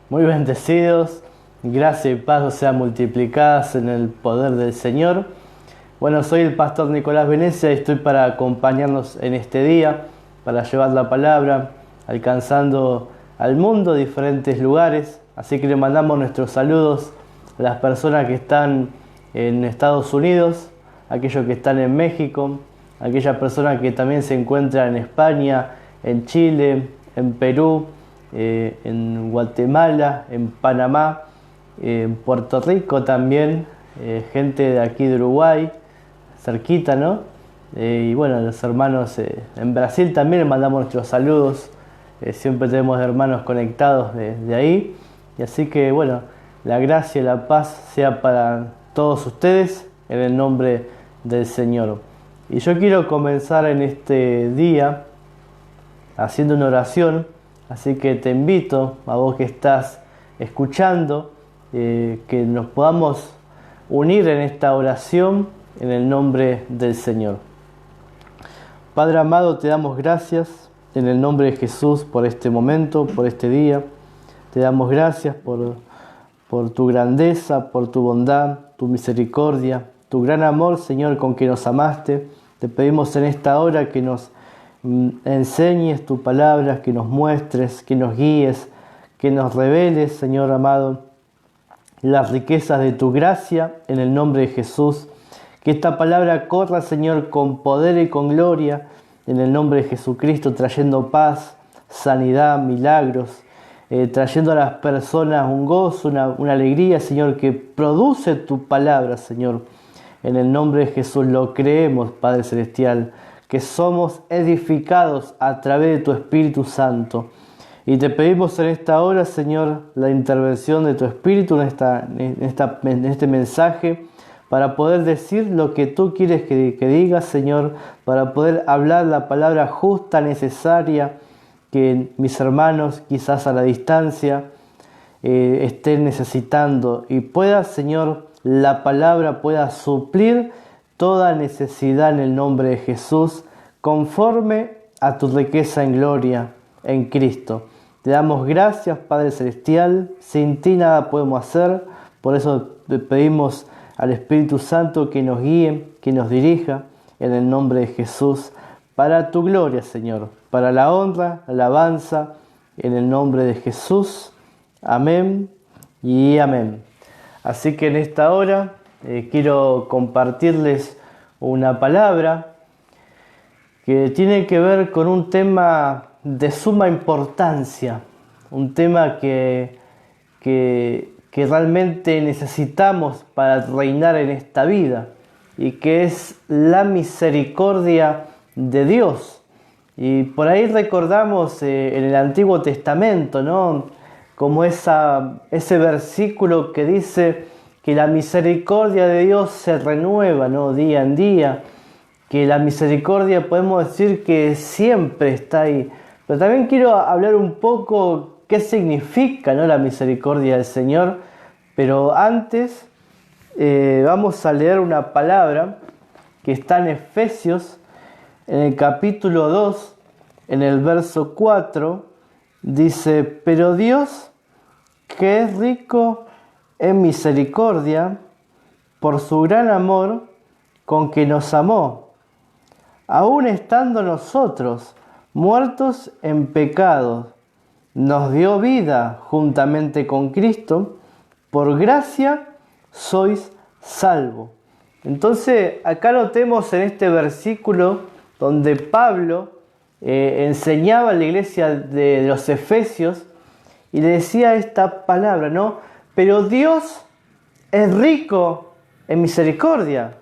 Muy bendecidos, gracia y paz os sean multiplicadas en el poder del Señor. Bueno, soy el pastor Nicolás Venecia y estoy para acompañarnos en este día, para llevar la palabra, alcanzando al mundo diferentes lugares. Así que le mandamos nuestros saludos a las personas que están en Estados Unidos, aquellos que están en México, aquellas personas que también se encuentran en España, en Chile, en Perú, en Guatemala, en Panamá, en Puerto Rico también, gente de aquí de Uruguay, cerquita, ¿no? Y bueno, los hermanos en Brasil también les mandamos nuestros saludos. Siempre tenemos hermanos conectados de ahí. Y así que bueno, la gracia y la paz sea para todos ustedes en el nombre del Señor. Y yo quiero comenzar en este día haciendo una oración. Así que te invito a vos que estás escuchando, que nos podamos unir en esta oración en el nombre del Señor. Padre amado, te damos gracias en el nombre de Jesús por este momento, por este día. Te damos gracias por tu grandeza, por tu bondad, tu misericordia, tu gran amor, Señor, con que nos amaste. Te pedimos en esta hora que nos enseñes tu palabra, que nos muestres, que nos guíes, que nos reveles, Señor amado, las riquezas de tu gracia en el nombre de Jesús. Que esta palabra corra, Señor, con poder y con gloria en el nombre de Jesucristo, trayendo paz, sanidad, milagros, trayendo a las personas un gozo, una alegría, Señor, que produce tu palabra, Señor. En el nombre de Jesús lo creemos, Padre Celestial, que somos edificados a través de tu Espíritu Santo. Y te pedimos en esta hora, Señor, la intervención de tu Espíritu en este mensaje, para poder decir lo que tú quieres que digas, Señor, para poder hablar la palabra justa, necesaria, que mis hermanos, quizás a la distancia, estén necesitando. Y pueda, Señor, la palabra pueda suplir toda necesidad en el nombre de Jesús, conforme a tu riqueza en gloria en Cristo. Te damos gracias, Padre Celestial. Sin ti nada podemos hacer. Por eso te pedimos al Espíritu Santo que nos guíe, que nos dirija en el nombre de Jesús, para tu gloria, Señor, para la honra, la alabanza, en el nombre de Jesús. Amén y amén. Así que en esta hora quiero compartirles una palabra que tiene que ver con un tema de suma importancia, un tema que realmente necesitamos para reinar en esta vida, y que es la misericordia de Dios. Y por ahí recordamos en el Antiguo Testamento, ¿no?, como ese versículo que dice que la misericordia de Dios se renueva, ¿no?, día en día, que la misericordia podemos decir que siempre está ahí. Pero también quiero hablar un poco qué significa, ¿no?, la misericordia del Señor. Pero antes vamos a leer una palabra que está en Efesios, en el capítulo 2, en el verso 4, dice: pero Dios, que es rico en misericordia, por su gran amor con que nos amó, aun estando nosotros muertos en pecados, nos dio vida juntamente con Cristo. Por gracia sois salvos. Entonces, acá lo tenemos en este versículo donde Pablo enseñaba a la iglesia de los Efesios y le decía esta palabra, ¿no? Pero Dios es rico en misericordia.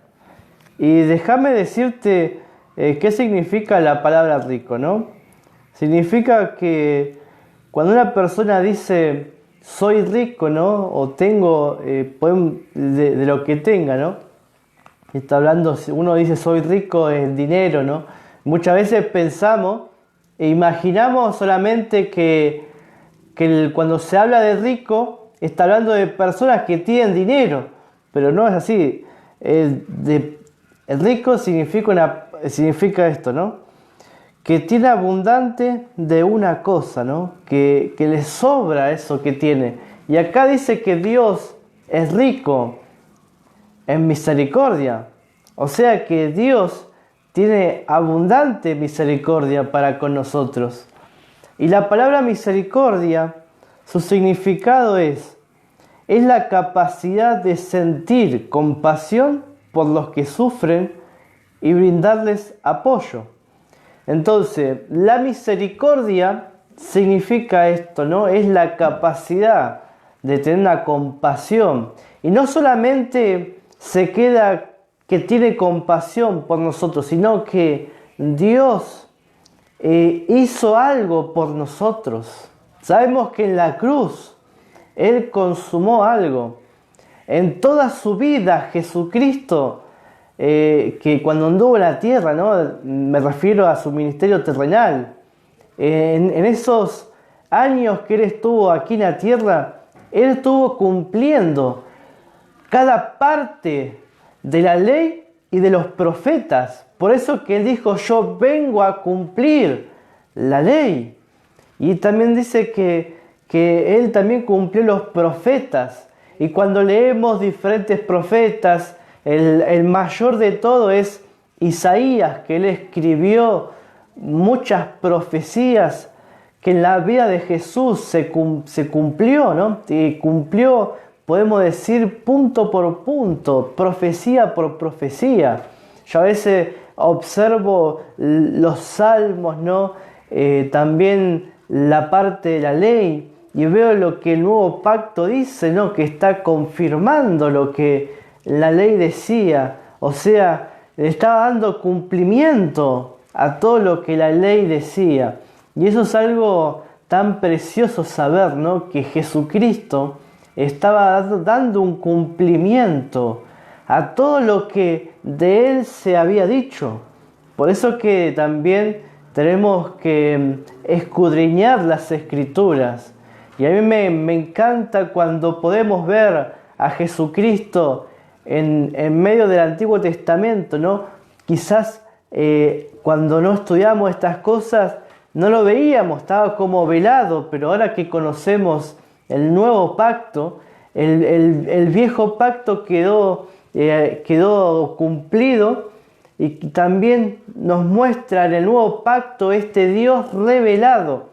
Y déjame decirte qué significa la palabra rico, ¿no? Significa que cuando una persona dice soy rico, ¿no?, o tengo de lo que tenga, ¿no? Está hablando, uno dice soy rico en dinero, ¿no? Muchas veces pensamos e imaginamos solamente que cuando se habla de rico está hablando de personas que tienen dinero, pero no es así. El rico significa esto, ¿no? que tiene abundante de una cosa, ¿no? Que le sobra eso que tiene. Y acá dice que Dios es rico en misericordia. O sea que Dios tiene abundante misericordia para con nosotros. Y la palabra misericordia, su significado es la capacidad de sentir compasión por los que sufren y brindarles apoyo. Entonces, la misericordia significa esto, ¿no? Es la capacidad de tener una compasión. Y no solamente se queda que tiene compasión por nosotros, sino que Dios hizo algo por nosotros. Sabemos que en la cruz Él consumó algo. En toda su vida Jesucristo, que cuando anduvo en la tierra, ¿no? Me refiero a su ministerio terrenal, en esos años que Él estuvo aquí en la tierra, Él estuvo cumpliendo cada parte de la ley y de los profetas. Por eso que Él dijo, yo vengo a cumplir la ley. Y también dice que Él también cumplió los profetas. Y cuando leemos diferentes profetas, el mayor de todo es Isaías, que él escribió muchas profecías que en la vida de Jesús se cumplió, ¿no? Y cumplió, podemos decir, punto por punto, profecía por profecía. Yo a veces observo los salmos, ¿no? También la parte de la ley, y veo lo que el nuevo pacto dice, ¿no? Que está confirmando lo que la ley decía. O sea, le estaba dando cumplimiento a todo lo que la ley decía. Y eso es algo tan precioso saber, ¿no? Que Jesucristo estaba dando un cumplimiento a todo lo que de Él se había dicho. Por eso que también tenemos que escudriñar las Escrituras. Y a mí me encanta cuando podemos ver a Jesucristo en medio del Antiguo Testamento, ¿no? Quizás cuando no estudiamos estas cosas no lo veíamos, estaba como velado, pero ahora que conocemos el nuevo pacto, el viejo pacto quedó cumplido, y también nos muestra en el nuevo pacto este Dios revelado,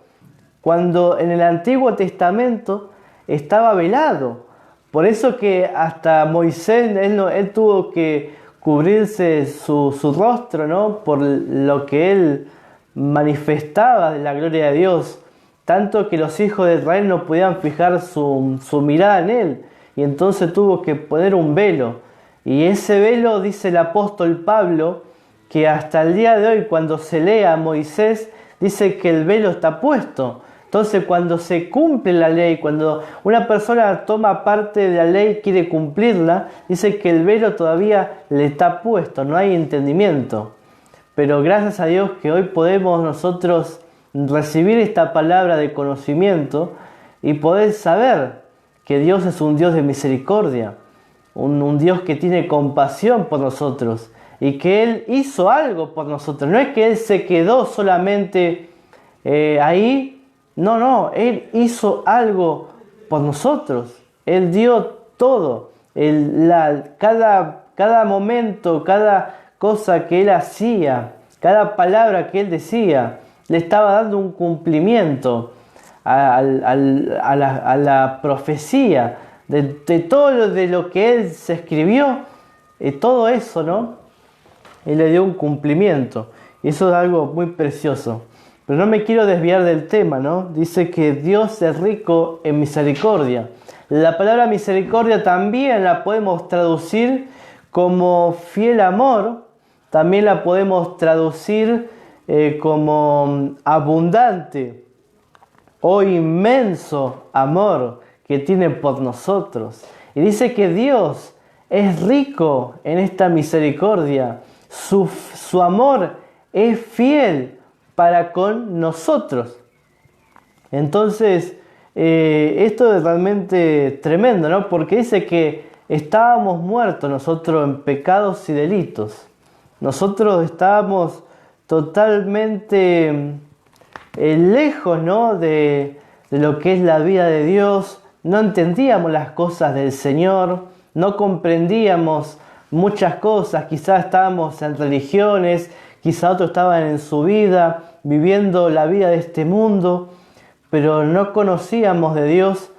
cuando en el Antiguo Testamento estaba velado. Por eso que hasta Moisés, él tuvo que cubrirse su rostro, ¿no? Por lo que él manifestaba de la gloria de Dios. Tanto que los hijos de Israel no podían fijar su mirada en él. Y entonces tuvo que poner un velo. Y ese velo, dice el apóstol Pablo, que hasta el día de hoy cuando se lee a Moisés, dice que el velo está puesto. Entonces cuando se cumple la ley, cuando una persona toma parte de la ley y quiere cumplirla, dice que el velo todavía le está puesto, no hay entendimiento. Pero gracias a Dios que hoy podemos nosotros recibir esta palabra de conocimiento y poder saber que Dios es un Dios de misericordia, un Dios que tiene compasión por nosotros y que Él hizo algo por nosotros. No es que Él se quedó solamente ahí. No, Él hizo algo por nosotros. Él dio todo. Cada momento, cada cosa que Él hacía, cada palabra que Él decía, le estaba dando un cumplimiento a la profecía de todo de lo que Él se escribió. Todo eso, ¿no? Él le dio un cumplimiento. Y eso es algo muy precioso. Pero no me quiero desviar del tema, ¿no? Dice que Dios es rico en misericordia. La palabra misericordia también la podemos traducir como fiel amor. También la podemos traducir como abundante o inmenso amor que tiene por nosotros. Y dice que Dios es rico en esta misericordia. Su amor es fiel para con nosotros. Entonces, esto es realmente tremendo, ¿no? Porque dice que estábamos muertos nosotros en pecados y delitos. Nosotros estábamos totalmente lejos, ¿no?, de lo que es la vida de Dios. No entendíamos las cosas del Señor, no comprendíamos muchas cosas. Quizás estábamos en religiones, quizás otros estaban en su vida, viviendo la vida de este mundo, pero no conocíamos de Dios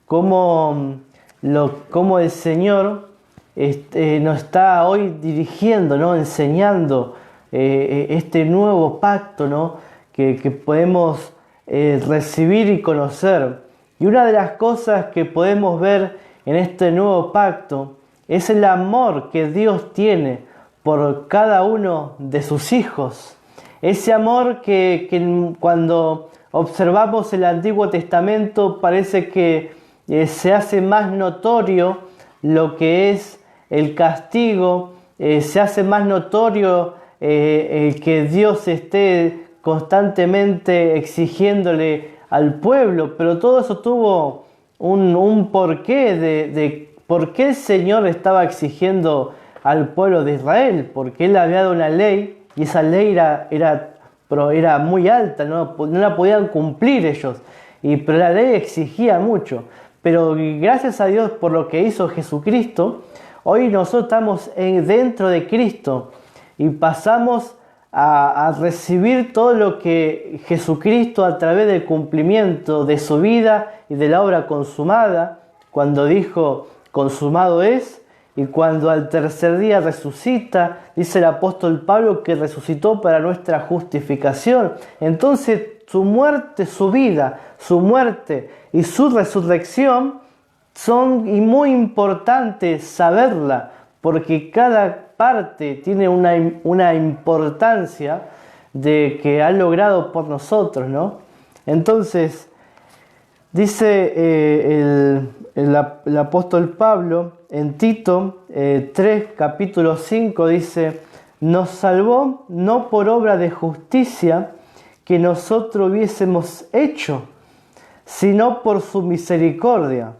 como el Señor nos está hoy dirigiendo, ¿no?, enseñando este nuevo pacto, ¿no?, que podemos recibir y conocer. Y una de las cosas que podemos ver en este nuevo pacto es el amor que Dios tiene por cada uno de sus hijos. Ese amor que cuando observamos el Antiguo Testamento parece que se hace más notorio lo que es el castigo, se hace más notorio que Dios esté constantemente exigiéndole al pueblo, pero todo eso tuvo un porqué de por qué el Señor estaba exigiendo al pueblo de Israel, porque Él había dado una ley y esa ley era muy alta, no la podían cumplir ellos, pero la ley exigía mucho. Pero gracias a Dios por lo que hizo Jesucristo, hoy nosotros estamos dentro de Cristo y pasamos a recibir todo lo que Jesucristo, a través del cumplimiento de su vida y de la obra consumada, cuando dijo consumado es, y cuando al tercer día resucita, dice el apóstol Pablo que resucitó para nuestra justificación. Entonces su muerte, su vida, su muerte y su resurrección son muy importantes saberla, porque cada parte tiene una importancia de que ha logrado por nosotros, ¿no? Entonces, dice el apóstol Pablo en Tito 3, capítulo 5, dice: nos salvó no por obra de justicia que nosotros hubiésemos hecho, sino por su misericordia,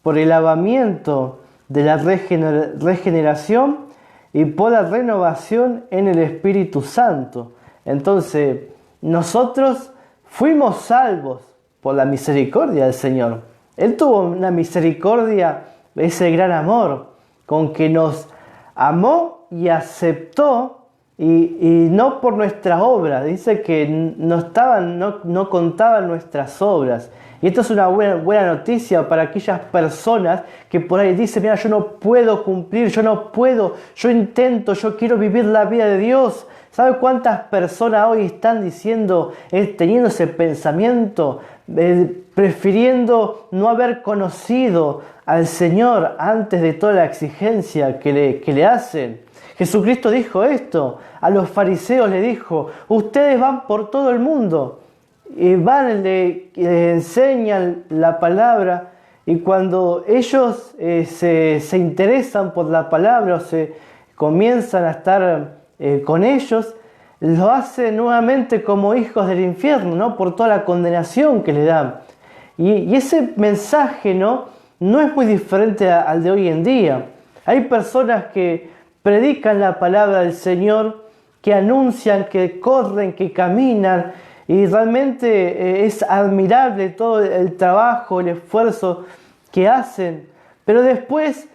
por el lavamiento de la regeneración y por la renovación en el Espíritu Santo. Entonces, nosotros fuimos salvos por la misericordia del Señor. Él tuvo una misericordia, ese gran amor, con que nos amó y aceptó, y no por nuestras obras. Dice que no contaban nuestras obras. Y esto es una buena noticia para aquellas personas que por ahí dicen: mira, yo no puedo cumplir, yo intento, yo quiero vivir la vida de Dios. ¿Sabe cuántas personas hoy están diciendo, teniendo ese pensamiento, prefiriendo no haber conocido al Señor antes de toda la exigencia que le hacen? Jesucristo dijo esto, a los fariseos le dijo: ustedes van por todo el mundo, y le enseñan la palabra, y cuando ellos se interesan por la palabra o se comienzan a estar con ellos, lo hacen nuevamente como hijos del infierno, ¿no?, por toda la condenación que le dan. Y ese mensaje no es muy diferente al de hoy en día. Hay personas que predican la palabra del Señor, que anuncian, que corren, que caminan, y realmente es admirable todo el trabajo, el esfuerzo que hacen, pero después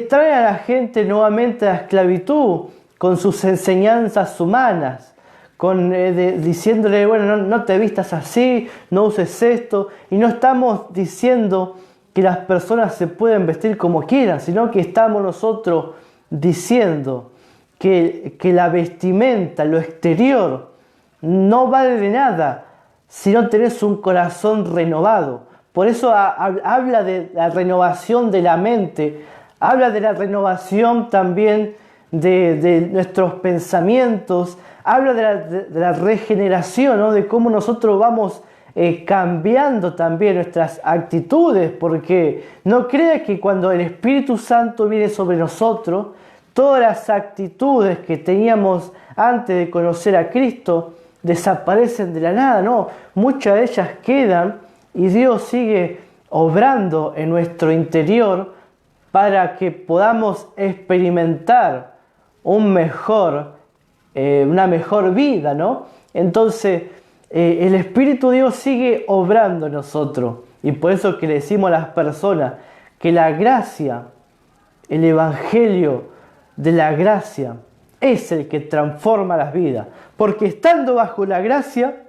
traen a la gente nuevamente a la esclavitud con sus enseñanzas humanas, diciéndole: bueno, no te vistas así, no uses esto. Y no estamos diciendo que las personas se pueden vestir como quieran, sino que estamos nosotros diciendo que la vestimenta, lo exterior, no vale de nada si no tenés un corazón renovado. Por eso habla de la renovación de la mente, habla de la renovación también de nuestros pensamientos, habla de la regeneración, ¿no?, de cómo nosotros vamos cambiando también nuestras actitudes, porque no crea que cuando el Espíritu Santo viene sobre nosotros, todas las actitudes que teníamos antes de conocer a Cristo desaparecen de la nada. No, muchas de ellas quedan, y Dios sigue obrando en nuestro interior para que podamos experimentar un mejor una mejor vida, ¿no? Entonces, el Espíritu de Dios sigue obrando en nosotros. Y por eso que le decimos a las personas que la gracia, el Evangelio de la gracia, es el que transforma las vidas. Porque estando bajo la gracia,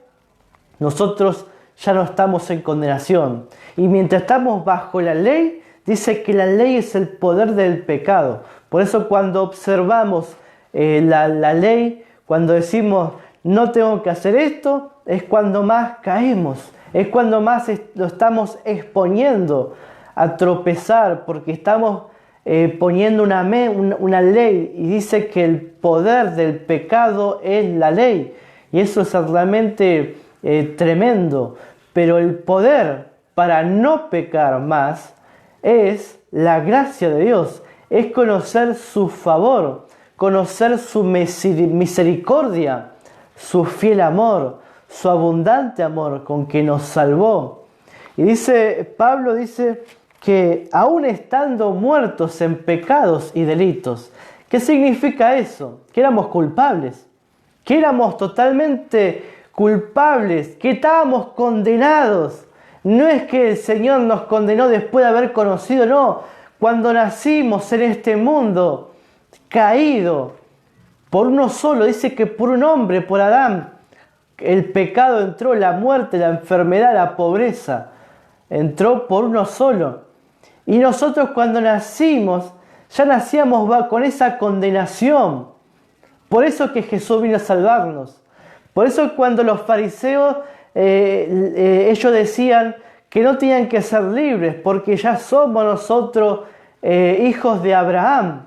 nosotros ya no estamos en condenación. Y mientras estamos bajo la ley, dice que la ley es el poder del pecado. Por eso cuando observamos la ley, cuando decimos no tengo que hacer esto, es cuando más caemos. Es cuando más lo estamos exponiendo a tropezar, porque estamos poniendo una ley, y dice que el poder del pecado es la ley. Y eso es realmente tremendo. Pero el poder para no pecar más es la gracia de Dios. Es conocer su favor, conocer su misericordia, su fiel amor, su abundante amor con que nos salvó. Y Pablo dice que aún estando muertos en pecados y delitos. ¿Qué significa eso? Que éramos culpables, que éramos totalmente culpables, que estábamos condenados. No es que el Señor nos condenó después de haber conocido, no. Cuando nacimos en este mundo caído por uno solo, dice que por un hombre, por Adán, el pecado entró, la muerte, la enfermedad, la pobreza, entró por uno solo. Y nosotros cuando nacimos, ya nacíamos con esa condenación. Por eso que Jesús vino a salvarnos. Por eso cuando los fariseos, ellos decían que no tenían que ser libres, porque ya somos nosotros hijos de Abraham.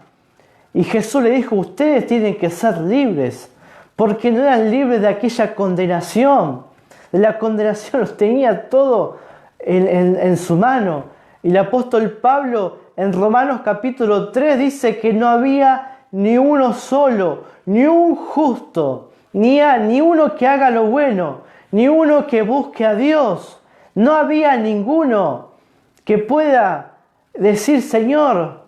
Y Jesús le dijo, ustedes tienen que ser libres, porque no eran libres de aquella condenación. De la condenación los tenía todo en su mano. Y el apóstol Pablo en Romanos capítulo 3 dice que no había ni uno solo, ni un justo, ni uno que haga lo bueno, ni uno que busque a Dios. No había ninguno que pueda decir Señor,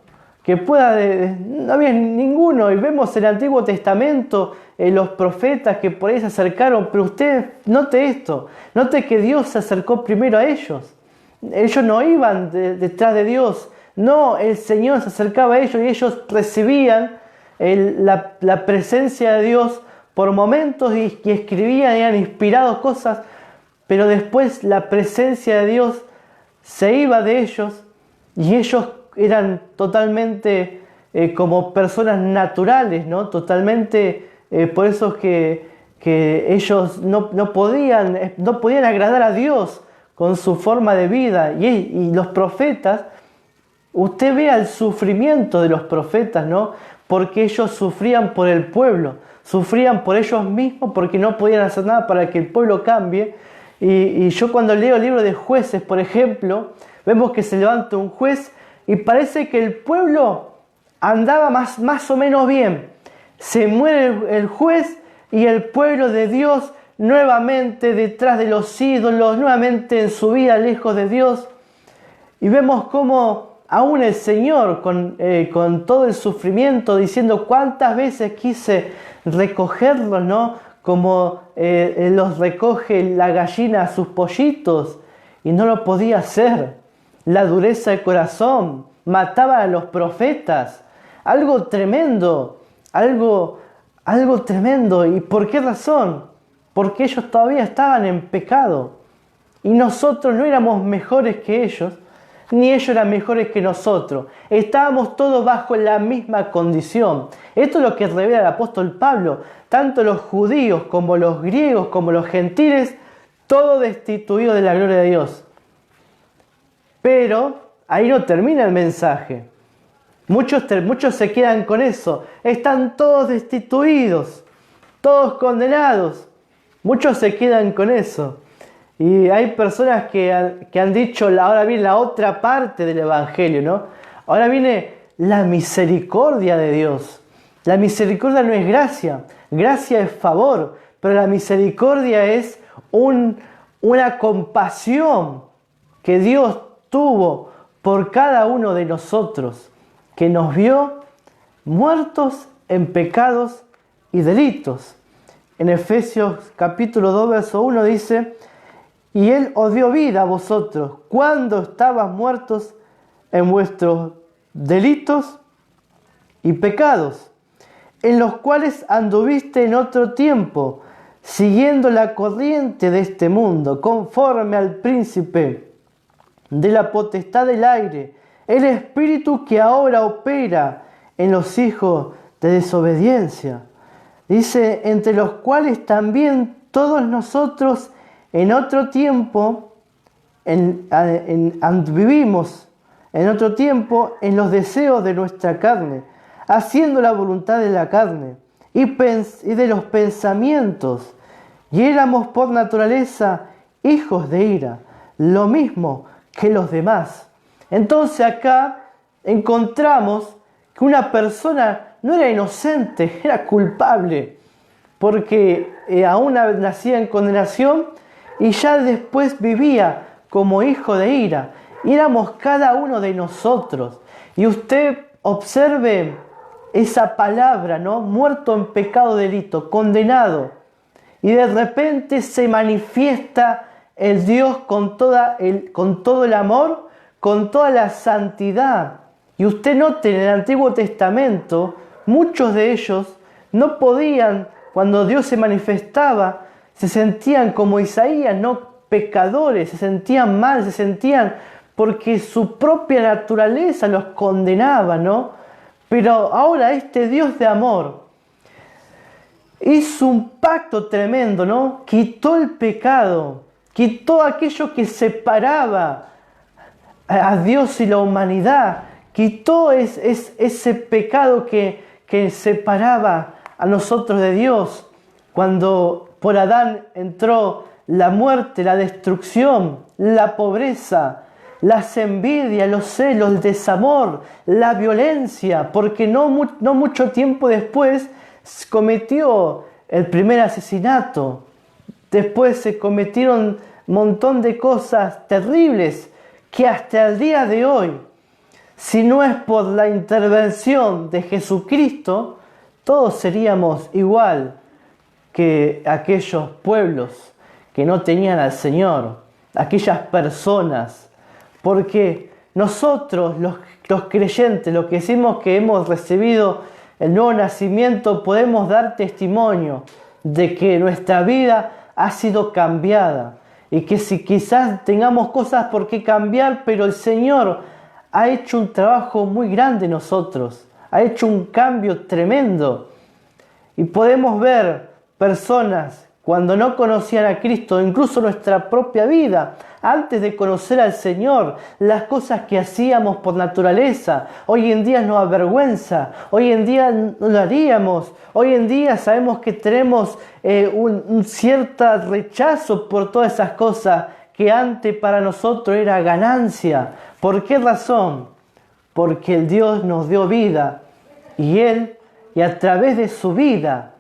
no había ninguno. Y vemos en el Antiguo Testamento los profetas que por ahí se acercaron, pero usted note esto, note que Dios se acercó primero a ellos. Ellos no iban detrás de Dios, no, el Señor se acercaba a ellos y ellos recibían la presencia de Dios por momentos y escribían, eran inspirados cosas, pero después la presencia de Dios se iba de ellos y ellos eran totalmente como personas naturales, ¿no? Totalmente, por eso que ellos no podían agradar a Dios con su forma de vida. Y los profetas, usted vea el sufrimiento de los profetas, ¿no? Porque ellos sufrían por el pueblo, sufrían por ellos mismos porque no podían hacer nada para que el pueblo cambie. Y yo cuando leo el libro de Jueces, por ejemplo, vemos que se levanta un juez y parece que el pueblo andaba más o menos bien. Se muere el juez y el pueblo de Dios nuevamente detrás de los ídolos, nuevamente en su vida lejos de Dios. Y vemos cómo aún el Señor, con todo el sufrimiento, diciendo cuántas veces quise recogerlos, ¿no? Como los recoge la gallina a sus pollitos, y no lo podía hacer. La dureza del corazón, mataba a los profetas. Algo tremendo, algo tremendo. ¿Y por qué razón? Porque ellos todavía estaban en pecado. Y nosotros no éramos mejores que ellos, ni ellos eran mejores que nosotros. Estábamos todos bajo la misma condición. Esto es lo que revela el apóstol Pablo. Tanto los judíos como los griegos como los gentiles, todos destituidos de la gloria de Dios. Pero ahí no termina el mensaje. Muchos se quedan con eso. Están todos destituidos, todos condenados. Muchos se quedan con eso. Y hay personas que han dicho, ahora viene la otra parte del Evangelio, ¿no? Ahora viene la misericordia de Dios. La misericordia no es gracia, gracia es favor, pero la misericordia es una compasión que Dios tuvo por cada uno de nosotros, que nos vio muertos en pecados y delitos. En Efesios capítulo 2, verso 1 dice: y Él os dio vida a vosotros cuando estabas muertos en vuestros delitos y pecados, en los cuales anduviste en otro tiempo, siguiendo la corriente de este mundo, conforme al príncipe de la potestad del aire, el espíritu que ahora opera en los hijos de desobediencia. Dice: entre los cuales también todos nosotros en otro tiempo vivimos en otro tiempo en los deseos de nuestra carne, haciendo la voluntad de la carne y de los pensamientos, y éramos por naturaleza hijos de ira, lo mismo que los demás. Entonces acá encontramos que una persona no era inocente, era culpable, porque aún nacía en condenación y ya después vivía como hijo de ira. Y éramos cada uno de nosotros. Y usted observe esa palabra, ¿no? Muerto en pecado, delito, condenado. Y de repente se manifiesta el Dios con todo el amor, con toda la santidad. Y usted note en el Antiguo Testamento, muchos de ellos no podían, cuando Dios se manifestaba, se sentían como Isaías, no pecadores, se sentían mal, se sentían porque su propia naturaleza los condenaba, ¿no? Pero ahora este Dios de amor hizo un pacto tremendo, ¿no? Quitó el pecado, quitó aquello que separaba a Dios y la humanidad, quitó ese pecado que separaba a nosotros de Dios. Cuando por Adán entró la muerte, la destrucción, la pobreza, las envidias, los celos, el desamor, la violencia, porque no mucho tiempo después cometió el primer asesinato. Después se cometieron un montón de cosas terribles que hasta el día de hoy, si no es por la intervención de Jesucristo, todos seríamos igual que aquellos pueblos que no tenían al Señor, aquellas personas. Porque nosotros, los creyentes, los que decimos que hemos recibido el nuevo nacimiento, podemos dar testimonio de que nuestra vida ha sido cambiada. Y que si quizás tengamos cosas por qué cambiar, pero el Señor ha hecho un trabajo muy grande en nosotros. Ha hecho un cambio tremendo. Y podemos ver personas cuando no conocían a Cristo, incluso nuestra propia vida, antes de conocer al Señor, las cosas que hacíamos por naturaleza, hoy en día nos avergüenza, hoy en día no lo haríamos, hoy en día sabemos que tenemos un cierto rechazo por todas esas cosas que antes para nosotros era ganancia. ¿Por qué razón? Porque el Dios nos dio vida y Él, y a través de su vida,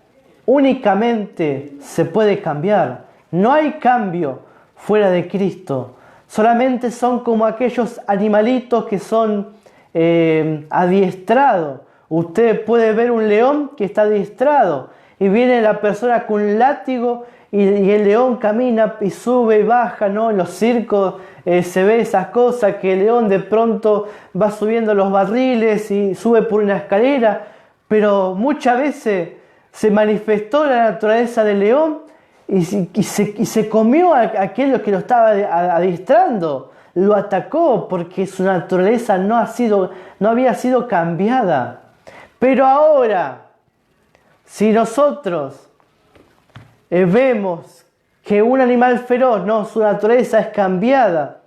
únicamente se puede cambiar. No hay cambio fuera de Cristo. Solamente son como aquellos animalitos que son adiestrados. Usted puede ver un león que está adiestrado y viene la persona con un látigo y el león camina y sube y baja, ¿no? En los circos se ve esas cosas, que el león de pronto va subiendo los barriles y sube por una escalera, pero muchas veces se manifestó la naturaleza del león y se comió a aquello que lo estaba adiestrando, lo atacó porque su naturaleza no había sido cambiada. Pero ahora, si nosotros vemos que un animal feroz, no, su naturaleza es cambiada,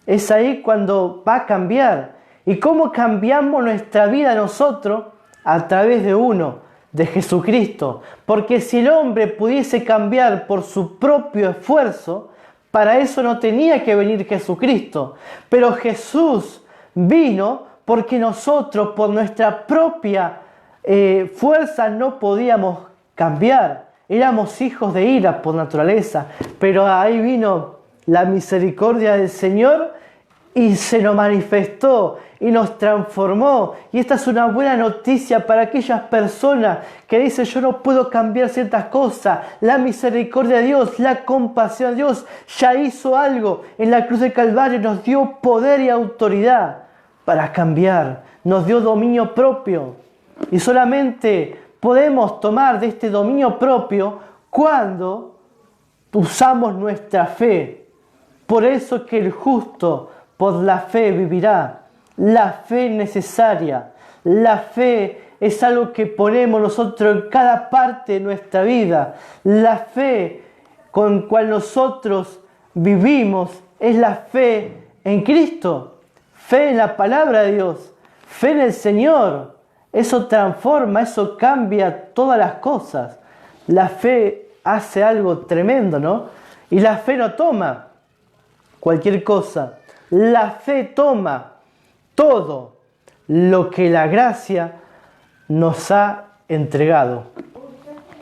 es ahí cuando va a cambiar. ¿Y cómo cambiamos nuestra vida nosotros? A través de Jesucristo. Porque si el hombre pudiese cambiar por su propio esfuerzo, para eso no tenía que venir Jesucristo. Pero Jesús vino porque nosotros por nuestra propia fuerza no podíamos cambiar. Éramos hijos de ira por naturaleza. Pero ahí vino la misericordia del Señor y se nos manifestó y nos transformó. Y esta es una buena noticia para aquellas personas que dicen: yo no puedo cambiar ciertas cosas. La misericordia de Dios, la compasión de Dios ya hizo algo. En la cruz del Calvario nos dio poder y autoridad para cambiar. Nos dio dominio propio. Y solamente podemos tomar de este dominio propio cuando usamos nuestra fe. Por eso que el justo por la fe vivirá. La fe necesaria. La fe es algo que ponemos nosotros en cada parte de nuestra vida. La fe con cual nosotros vivimos es la fe en Cristo. Fe en la palabra de Dios. Fe en el Señor. Eso transforma, eso cambia todas las cosas. La fe hace algo tremendo, ¿no? Y la fe no toma cualquier cosa. La fe toma todo lo que la gracia nos ha entregado.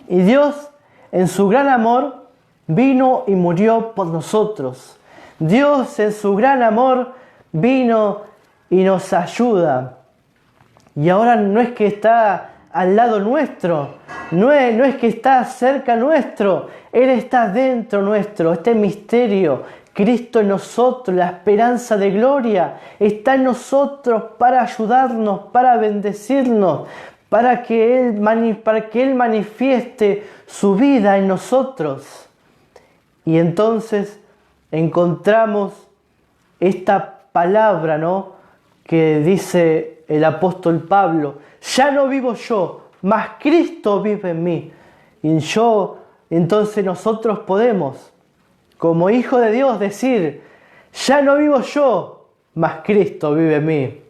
Y Dios, en su gran amor, vino y murió por nosotros. Dios, en su gran amor, vino y nos ayuda. Y ahora no es que está al lado nuestro, no es que está cerca nuestro, Él está dentro nuestro. Este misterio, Cristo en nosotros, la esperanza de gloria, está en nosotros para ayudarnos, para bendecirnos, para que Él manifieste su vida en nosotros. Y entonces encontramos esta palabra, ¿no?, que dice el apóstol Pablo: ya no vivo yo, mas Cristo vive en mí. Y entonces nosotros podemos, como hijos de Dios, decir: ya no vivo yo, mas Cristo vive en mí.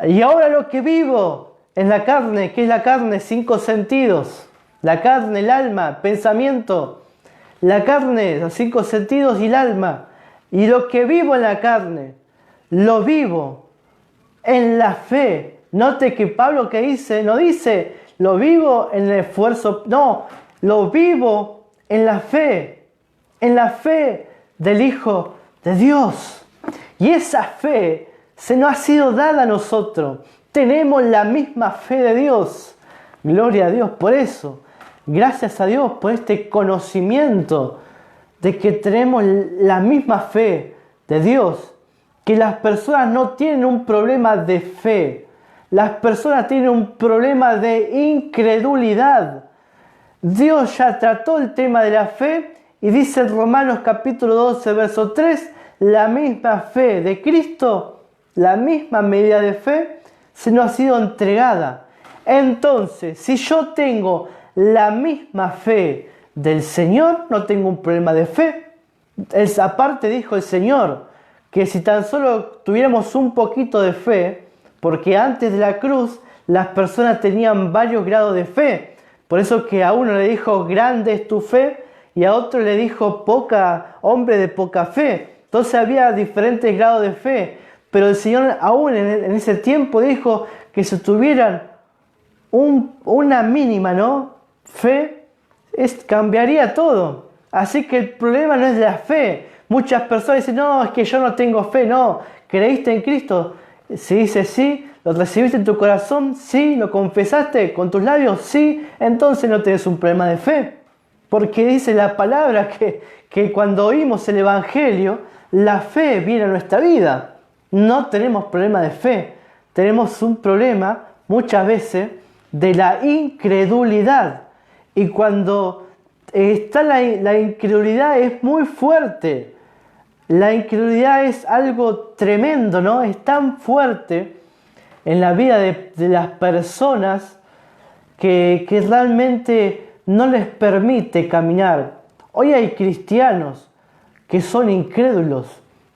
Y ahora lo que vivo en la carne, ¿qué es la carne? 5 sentidos. La carne, el alma, pensamiento. La carne, los 5 sentidos y el alma. Y lo que vivo en la carne, lo vivo en la fe. Note que Pablo, que dice, no dice lo vivo en el esfuerzo, no, lo vivo en la fe del Hijo de Dios. Y esa fe se nos ha sido dada a nosotros. Tenemos la misma fe de Dios. Gloria a Dios por eso. Gracias a Dios por este conocimiento de que tenemos la misma fe de Dios. Que las personas no tienen un problema de fe. Las personas tienen un problema de incredulidad. Dios ya trató el tema de la fe y dice en Romanos capítulo 12, verso 3, la misma fe de Cristo, la misma medida de fe, se nos ha sido entregada. Entonces, si yo tengo la misma fe del Señor, no tengo un problema de fe. Aparte dijo el Señor, que si tan solo tuviéramos un poquito de fe, porque antes de la cruz las personas tenían varios grados de fe. Por eso que a uno le dijo: grande es tu fe, y a otro le dijo: hombre de poca fe. Entonces había diferentes grados de fe. Pero el Señor aún en ese tiempo dijo que si tuvieran una mínima, ¿no?, fe, cambiaría todo. Así que el problema no es de la fe. Muchas personas dicen: no, es que yo no tengo fe. No, ¿creíste en Cristo? Si dices sí, ¿lo recibiste en tu corazón? Sí. ¿Lo confesaste con tus labios? Sí. Entonces no tienes un problema de fe. Porque dice la palabra que cuando oímos el Evangelio, la fe viene a nuestra vida. No tenemos problema de fe. Tenemos un problema muchas veces de la incredulidad. Y cuando está la incredulidad es muy fuerte. La incredulidad es algo tremendo, ¿no? Es tan fuerte en la vida de las personas que realmente no les permite caminar. Hoy hay cristianos que son incrédulos,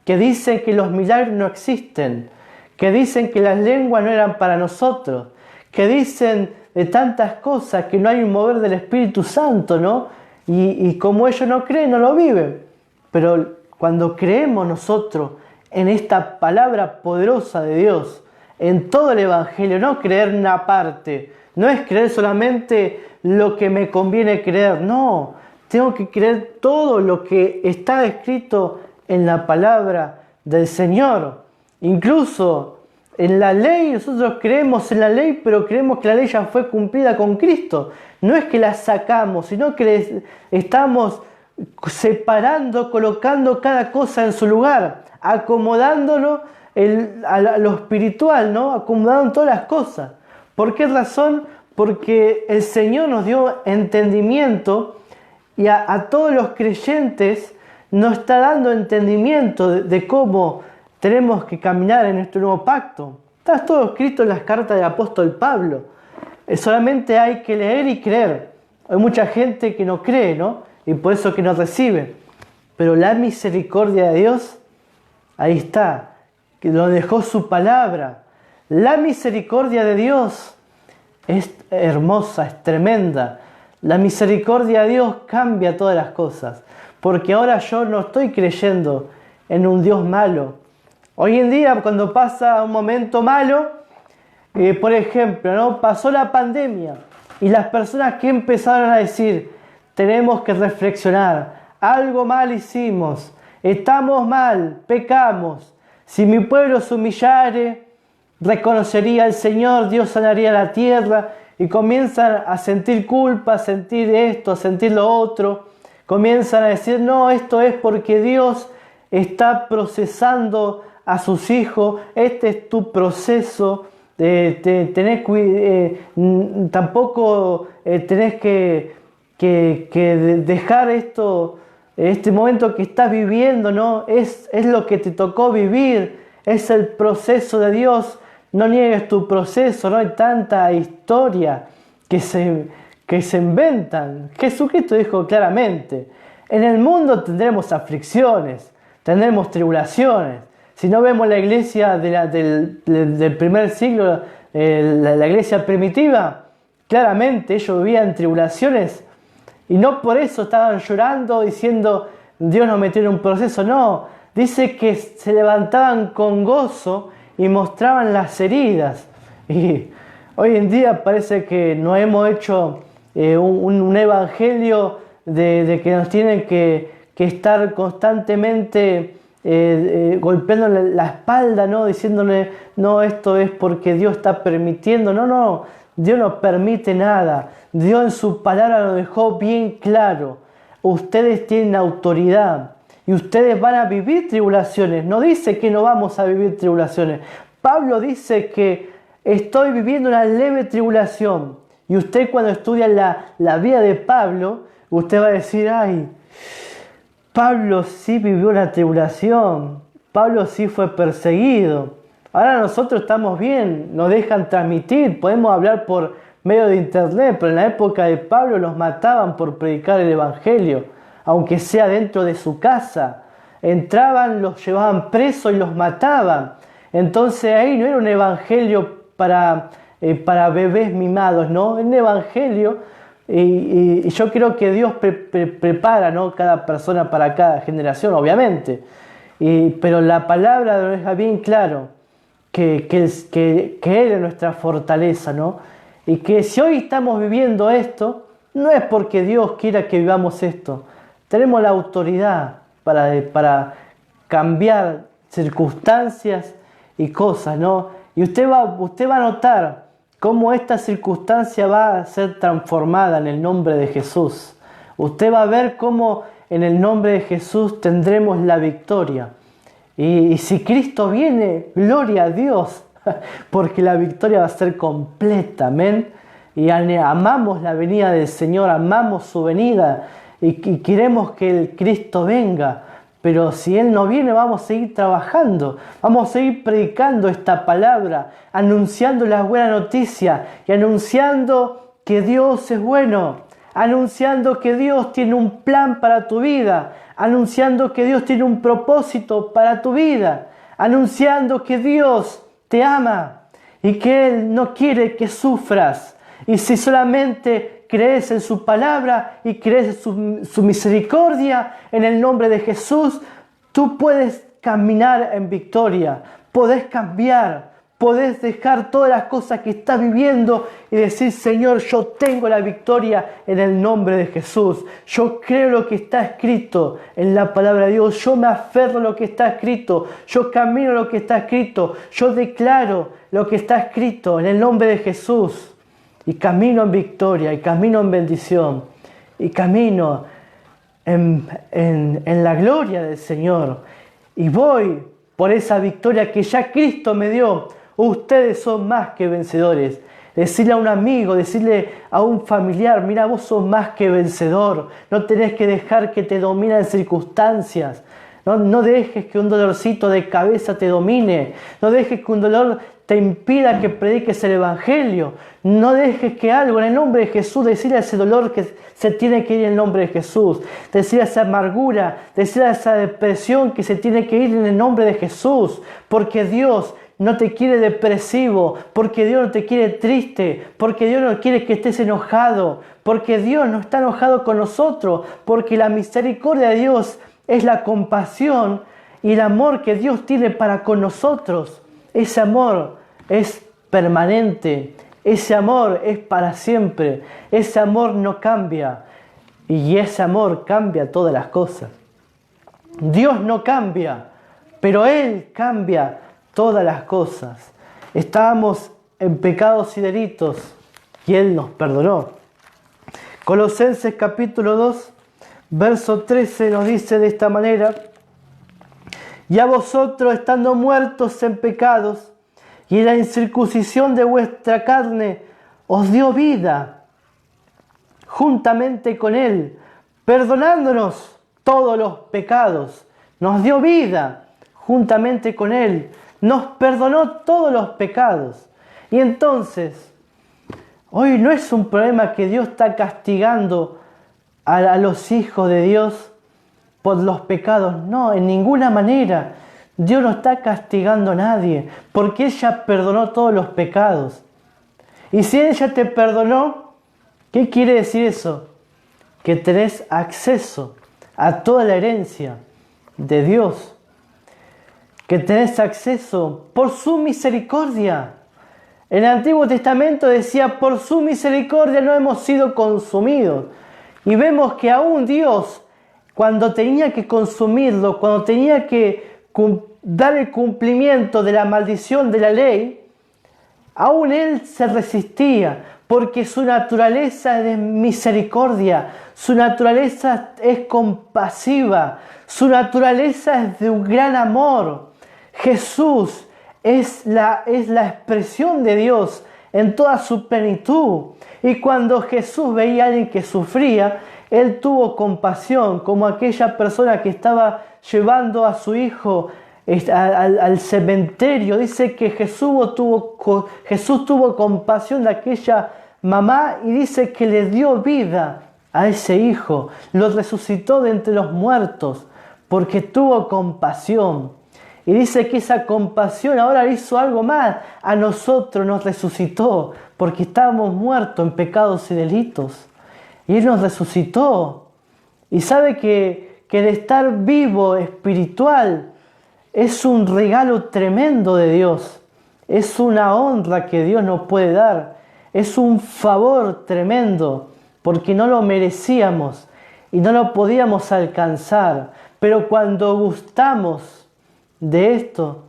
que dicen que los milagros no existen, que dicen que las lenguas no eran para nosotros, que dicen de tantas cosas, que no hay un mover del Espíritu Santo, ¿no? Y como ellos no creen, no lo viven. Pero cuando creemos nosotros en esta palabra poderosa de Dios, en todo el Evangelio, no creer una parte, no es creer solamente lo que me conviene creer, no, tengo que creer todo lo que está escrito en la palabra del Señor. Incluso en la ley, nosotros creemos en la ley, pero creemos que la ley ya fue cumplida con Cristo. No es que la sacamos, sino que estamos separando, colocando cada cosa en su lugar, acomodándolo a lo espiritual, ¿no? Acomodando todas las cosas. ¿Por qué razón? Porque el Señor nos dio entendimiento y a todos los creyentes nos está dando entendimiento de cómo tenemos que caminar en nuestro nuevo pacto. Está todo escrito en las cartas del apóstol Pablo. Solamente hay que leer y creer. Hay mucha gente que no cree, ¿no? Y por eso que no recibe. Pero la misericordia de Dios, ahí está, que lo dejó su palabra. La misericordia de Dios es hermosa, es tremenda. La misericordia de Dios cambia todas las cosas. Porque ahora yo no estoy creyendo en un Dios malo. Hoy en día, cuando pasa un momento malo, por ejemplo, ¿no? Pasó la pandemia y las personas que empezaron a decir, tenemos que reflexionar, algo mal hicimos, estamos mal, pecamos. Si mi pueblo se humillare, reconocería al Señor, Dios sanaría la tierra, y comienzan a sentir culpa, a sentir esto, a sentir lo otro. Comienzan a decir, no, esto es porque Dios está procesando a sus hijos, este es tu proceso, tampoco tenés que dejar esto, este momento que estás viviendo, ¿no? Es lo que te tocó vivir, es el proceso de Dios, no niegues tu proceso, no hay tanta historia que se inventan. Jesucristo dijo claramente, en el mundo tendremos aflicciones, tendremos tribulaciones. Si no vemos la iglesia del primer siglo, la iglesia primitiva, claramente ellos vivían tribulaciones y no por eso estaban llorando diciendo Dios nos metió en un proceso. No, dice que se levantaban con gozo y mostraban las heridas. Y hoy en día parece que no hemos hecho un evangelio de que nos tienen que estar constantemente golpeando la espalda, ¿no? Diciéndole, no, esto es porque Dios está permitiendo. No, Dios no permite nada. Dios en su palabra lo dejó bien claro. Ustedes tienen autoridad y ustedes van a vivir tribulaciones. No dice que no vamos a vivir tribulaciones. Pablo dice que estoy viviendo una leve tribulación. Y usted cuando estudia la vida de Pablo, usted va a decir, ay, Pablo sí vivió una tribulación, Pablo sí fue perseguido. Ahora nosotros estamos bien, nos dejan transmitir, podemos hablar por medio de internet, pero en la época de Pablo los mataban por predicar el evangelio, aunque sea dentro de su casa. Entraban, los llevaban presos y los mataban. Entonces ahí no era un evangelio para bebés mimados, ¿no? Era un evangelio. Y yo creo que Dios prepara, ¿no? Cada persona para cada generación, obviamente. Pero la palabra nos deja bien claro que Él es nuestra fortaleza, ¿no? Y que si hoy estamos viviendo esto, no es porque Dios quiera que vivamos esto. Tenemos la autoridad para cambiar circunstancias y cosas, ¿no? Y usted va a notar cómo esta circunstancia va a ser transformada en el nombre de Jesús. Usted va a ver cómo en el nombre de Jesús tendremos la victoria. Y si Cristo viene, gloria a Dios, porque la victoria va a ser completa, amén. Y amamos la venida del Señor, amamos su venida y queremos que el Cristo venga. Pero si Él no viene, vamos a seguir trabajando, vamos a seguir predicando esta palabra, anunciando la buena noticia y anunciando que Dios es bueno, anunciando que Dios tiene un plan para tu vida, anunciando que Dios tiene un propósito para tu vida, anunciando que Dios te ama y que Él no quiere que sufras. Y si solamente crees en su palabra y crees en su misericordia, en el nombre de Jesús, tú puedes caminar en victoria, podés cambiar, podés dejar todas las cosas que estás viviendo y decir, Señor, yo tengo la victoria en el nombre de Jesús. Yo creo lo que está escrito en la palabra de Dios. Yo me aferro a lo que está escrito. Yo camino lo que está escrito. Yo declaro lo que está escrito en el nombre de Jesús. Y camino en victoria, y camino en bendición, y camino en la gloria del Señor. Y voy por esa victoria que ya Cristo me dio. Ustedes son más que vencedores. Decirle a un amigo, decirle a un familiar, mira, vos sos más que vencedor. No tenés que dejar que te dominen circunstancias. No dejes que un dolorcito de cabeza te domine. No dejes que un dolor te impida que prediques el Evangelio. No dejes que algo en el nombre de Jesús, decirle a ese dolor que se tiene que ir en el nombre de Jesús. Decirle a esa amargura, decirle a esa depresión que se tiene que ir en el nombre de Jesús. Porque Dios no te quiere depresivo, porque Dios no te quiere triste, porque Dios no quiere que estés enojado, porque Dios no está enojado con nosotros, porque la misericordia de Dios es la compasión y el amor que Dios tiene para con nosotros. Ese amor es permanente, ese amor es para siempre, ese amor no cambia y ese amor cambia todas las cosas. Dios no cambia, pero Él cambia todas las cosas. Estábamos en pecados y delitos y Él nos perdonó. Colosenses capítulo 2, verso 13 nos dice de esta manera: y a vosotros, estando muertos en pecados y en la incircuncisión de vuestra carne, os dio vida juntamente con Él, perdonándonos todos los pecados. Nos dio vida juntamente con Él. Nos perdonó todos los pecados. Y entonces, hoy no es un problema que Dios está castigando a los hijos de Dios por los pecados. No, en ninguna manera. Dios no está castigando a nadie, porque Él ya perdonó todos los pecados. Y si Él ya te perdonó, ¿qué quiere decir eso? Que tenés acceso a toda la herencia de Dios. Que tenés acceso por su misericordia. En el Antiguo Testamento decía, por su misericordia no hemos sido consumidos. Y vemos que aún Dios, cuando tenía que consumirlo, cuando tenía que dar el cumplimiento de la maldición de la ley, aún Él se resistía, porque su naturaleza es de misericordia, su naturaleza es compasiva, su naturaleza es de un gran amor. Jesús es la expresión de Dios en toda su plenitud. Y cuando Jesús veía a alguien que sufría, Él tuvo compasión, como aquella persona que estaba llevando a su hijo al cementerio. Dice que Jesús tuvo compasión de aquella mamá y dice que le dio vida a ese hijo. Lo resucitó de entre los muertos porque tuvo compasión. Y dice que esa compasión ahora hizo algo más. A nosotros nos resucitó porque estábamos muertos en pecados y delitos. Y Él nos resucitó. Y sabe que el estar vivo espiritual es un regalo tremendo de Dios. Es una honra que Dios nos puede dar. Es un favor tremendo porque no lo merecíamos y no lo podíamos alcanzar. Pero cuando gustamos de esto,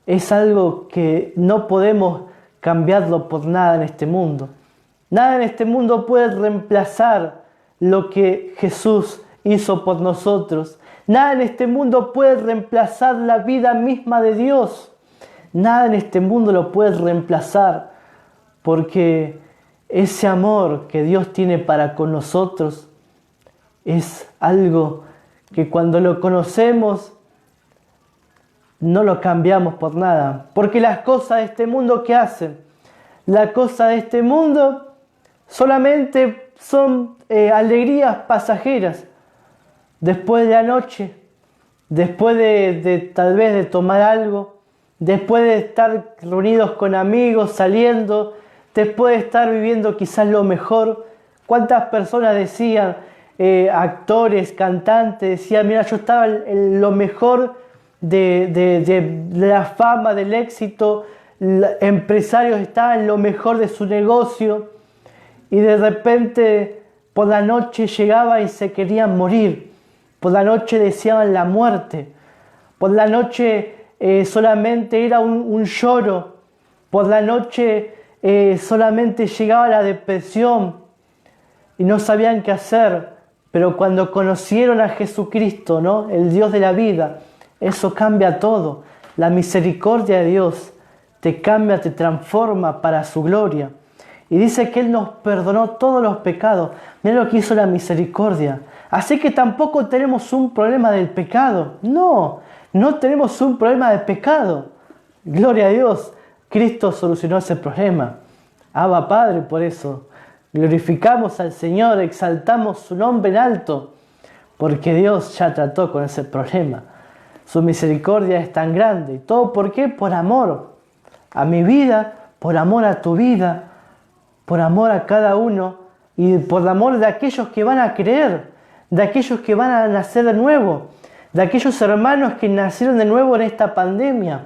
es algo que no podemos cambiarlo por nada en este mundo. Nada en este mundo puede reemplazar lo que Jesús hizo por nosotros. Nada en este mundo puede reemplazar la vida misma de Dios. Nada en este mundo lo puede reemplazar, porque ese amor que Dios tiene para con nosotros es algo que cuando lo conocemos no lo cambiamos por nada. Porque las cosas de este mundo, ¿qué hacen? Las cosas de este mundo solamente son alegrías pasajeras. Después de la noche, después de tal vez de tomar algo, después de estar reunidos con amigos, saliendo, después de estar viviendo quizás lo mejor. ¿Cuántas personas decían, actores, cantantes, decían, mira, yo estaba en lo mejor de la fama, del éxito, empresarios estaban en lo mejor de su negocio y de repente por la noche llegaba y se querían morir. Por la noche deseaban la muerte. Por la noche solamente era un lloro. Por la noche solamente llegaba la depresión y no sabían qué hacer. Pero cuando conocieron a Jesucristo, ¿no?, el Dios de la vida, eso cambia todo. La misericordia de Dios te cambia, te transforma para su gloria. Y dice que Él nos perdonó todos los pecados. Mira lo que hizo la misericordia. Así que tampoco tenemos un problema del pecado. No tenemos un problema de pecado. Gloria a Dios. Cristo solucionó ese problema. Abba Padre, por eso glorificamos al Señor, exaltamos su nombre en alto, porque Dios ya trató con ese problema. Su misericordia es tan grande. ¿Y todo por qué? Por amor a mi vida, por amor a tu vida, por amor a cada uno y por amor de aquellos que van a creer, de aquellos que van a nacer de nuevo, de aquellos hermanos que nacieron de nuevo en esta pandemia,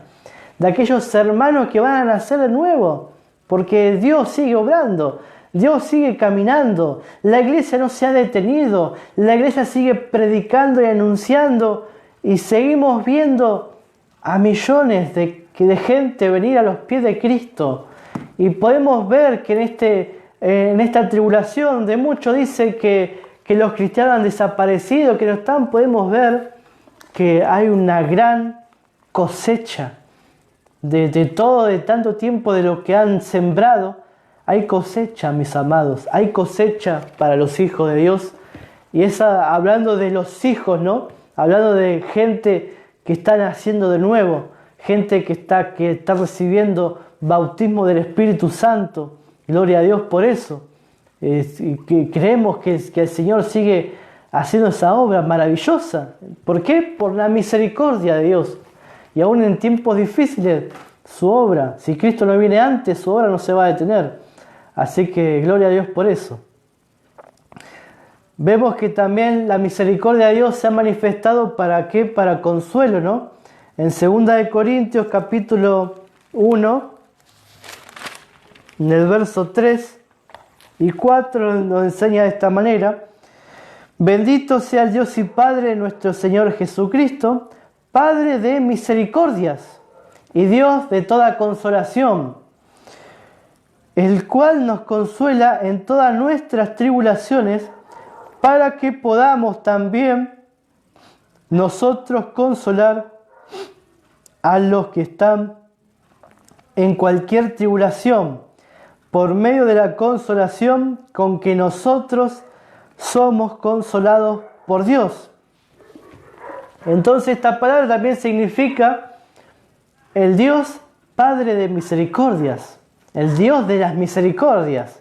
de aquellos hermanos que van a nacer de nuevo, porque Dios sigue obrando, Dios sigue caminando, la iglesia no se ha detenido, la iglesia sigue predicando y anunciando y seguimos viendo a millones de gente venir a los pies de Cristo. Y podemos ver que en esta tribulación de muchos dicen que los cristianos han desaparecido, que no están, podemos ver que hay una gran cosecha de todo, de tanto tiempo de lo que han sembrado. Hay cosecha, mis amados, hay cosecha para los hijos de Dios. Y hablando de los hijos, ¿no? Hablando de gente que está naciendo de nuevo, gente que está recibiendo bautismo del Espíritu Santo. Gloria a Dios por eso. Que creemos que el Señor sigue haciendo esa obra maravillosa. ¿Por qué? Por la misericordia de Dios. Y aún en tiempos difíciles, su obra, si Cristo no viene antes, su obra no se va a detener. Así que gloria a Dios por eso. Vemos que también la misericordia de Dios se ha manifestado ¿para qué? Para consuelo, ¿no? En 2 Corintios capítulo 1, en el verso 3 y 4 nos enseña de esta manera: bendito sea el Dios y Padre de nuestro Señor Jesucristo, Padre de misericordias y Dios de toda consolación, el cual nos consuela en todas nuestras tribulaciones, para que podamos también nosotros consolar a los que están en cualquier tribulación, por medio de la consolación con que nosotros somos consolados por Dios. Entonces esta palabra también significa el Dios Padre de misericordias, el Dios de las misericordias.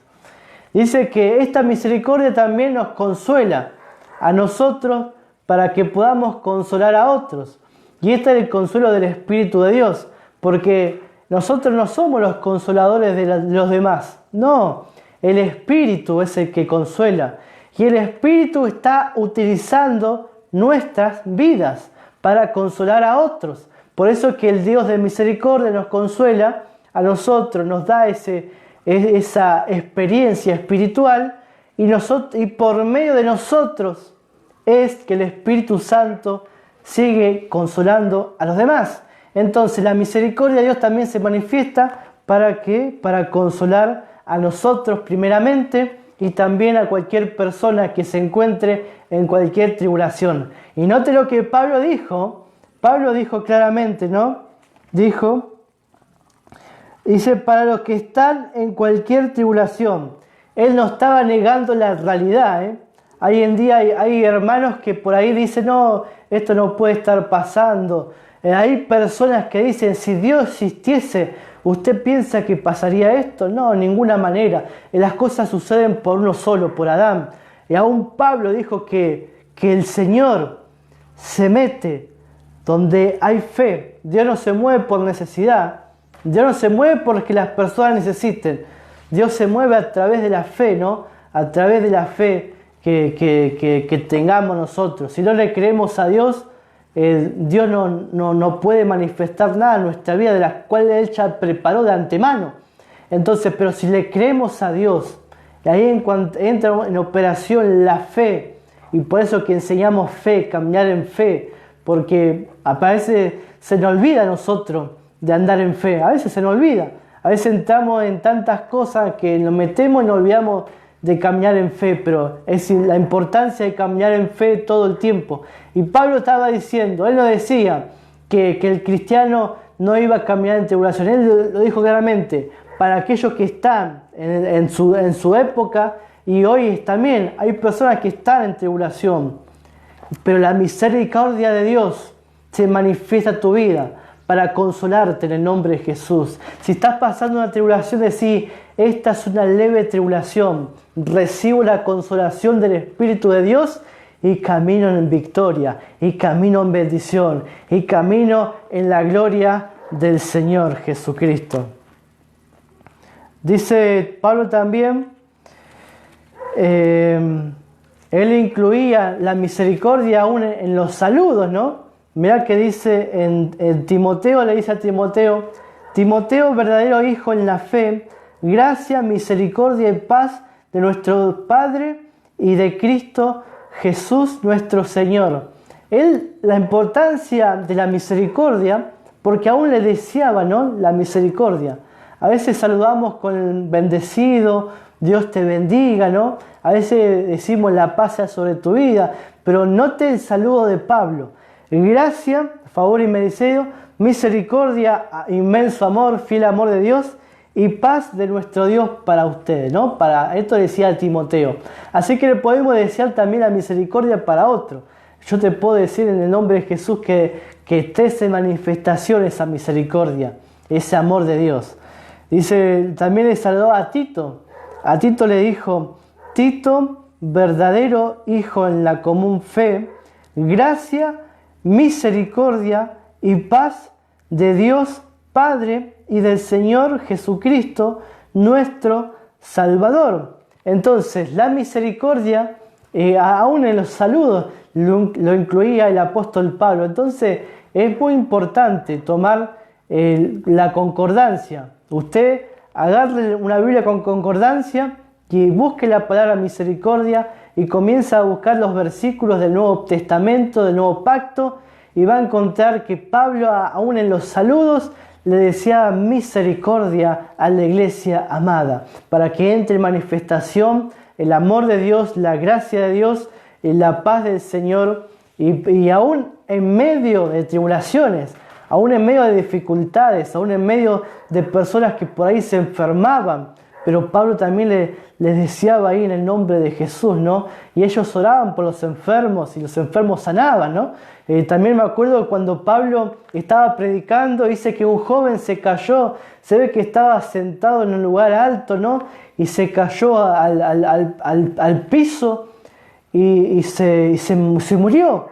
Dice que esta misericordia también nos consuela a nosotros para que podamos consolar a otros. Y este es el consuelo del Espíritu de Dios, porque nosotros no somos los consoladores de los demás. No, el Espíritu es el que consuela. Y el Espíritu está utilizando nuestras vidas para consolar a otros. Por eso que el Dios de misericordia nos consuela a nosotros, nos da esa experiencia espiritual y por medio de nosotros es que el Espíritu Santo sigue consolando a los demás. Entonces la misericordia de Dios también se manifiesta ¿para qué? Para consolar a nosotros primeramente y también a cualquier persona que se encuentre en cualquier tribulación. Y note lo que Pablo dijo claramente, ¿no? Dice, para los que están en cualquier tribulación. Él no estaba negando la realidad, ¿eh? Hoy en día hay hermanos que por ahí dicen, no, esto no puede estar pasando. Hay personas que dicen, si Dios existiese, ¿usted piensa que pasaría esto? No, de ninguna manera. Las cosas suceden por uno solo, por Adán. Y aún Pablo dijo que el Señor se mete donde hay fe. Dios no se mueve por necesidad. Dios no se mueve porque las personas necesiten. Dios se mueve a través de la fe, ¿no? A través de la fe que tengamos nosotros. Si no le creemos a Dios, Dios no puede manifestar nada en nuestra vida de las cuales Él ya preparó de antemano. Entonces, pero si le creemos a Dios, ahí entra en operación la fe, y por eso que enseñamos fe, caminar en fe, porque a veces se nos olvida a nosotros de andar en fe, a veces se nos olvida, a veces entramos en tantas cosas que nos metemos y nos olvidamos de caminar en fe, pero es la importancia de caminar en fe todo el tiempo. Y Pablo estaba diciendo, él no decía que el cristiano no iba a caminar en tribulación, él lo dijo claramente, para aquellos que están en su época, y hoy también hay personas que están en tribulación, pero la misericordia de Dios se manifiesta en tu vida para consolarte en el nombre de Jesús. Si estás pasando una tribulación, decís, esta es una leve tribulación, recibo la consolación del Espíritu de Dios y camino en victoria, y camino en bendición, y camino en la gloria del Señor Jesucristo. Dice Pablo también, él incluía la misericordia aún en los saludos, ¿no? Mirá que dice en Timoteo, le dice a Timoteo, verdadero hijo en la fe, gracia, misericordia y paz de nuestro Padre y de Cristo Jesús nuestro Señor. Él, la importancia de la misericordia, porque aún le deseaba, ¿no?, la misericordia. A veces saludamos con el bendecido, Dios te bendiga, ¿no? A veces decimos la paz sea sobre tu vida, pero note el saludo de Pablo. Gracia, favor inmerecido, misericordia, inmenso amor, fiel amor de Dios y paz de nuestro Dios para ustedes, ¿no? Para esto decía Timoteo. Así que le podemos desear también la misericordia para otro. Yo te puedo decir en el nombre de Jesús que estés en manifestación esa misericordia, ese amor de Dios. Dice, también le saludó a Tito. A Tito le dijo, Tito, verdadero hijo en la común fe, gracia, misericordia y paz de Dios Padre y del Señor Jesucristo, nuestro Salvador. Entonces, la misericordia, aún en los saludos, lo incluía el apóstol Pablo. Entonces, es muy importante tomar la concordancia. Usted agarre una Biblia con concordancia y busque la palabra misericordia y comienza a buscar los versículos del Nuevo Testamento, del Nuevo Pacto, y va a encontrar que Pablo, aún en los saludos, le deseaba misericordia a la iglesia amada, para que entre en manifestación el amor de Dios, la gracia de Dios y la paz del Señor, y aún en medio de tribulaciones, aún en medio de dificultades, aún en medio de personas que por ahí se enfermaban, pero Pablo también les deseaba ahí en el nombre de Jesús, ¿no? Y ellos oraban por los enfermos y los enfermos sanaban, ¿no? También me acuerdo cuando Pablo estaba predicando, dice que un joven se cayó, se ve que estaba sentado en un lugar alto, ¿no? Y se cayó al piso y se murió.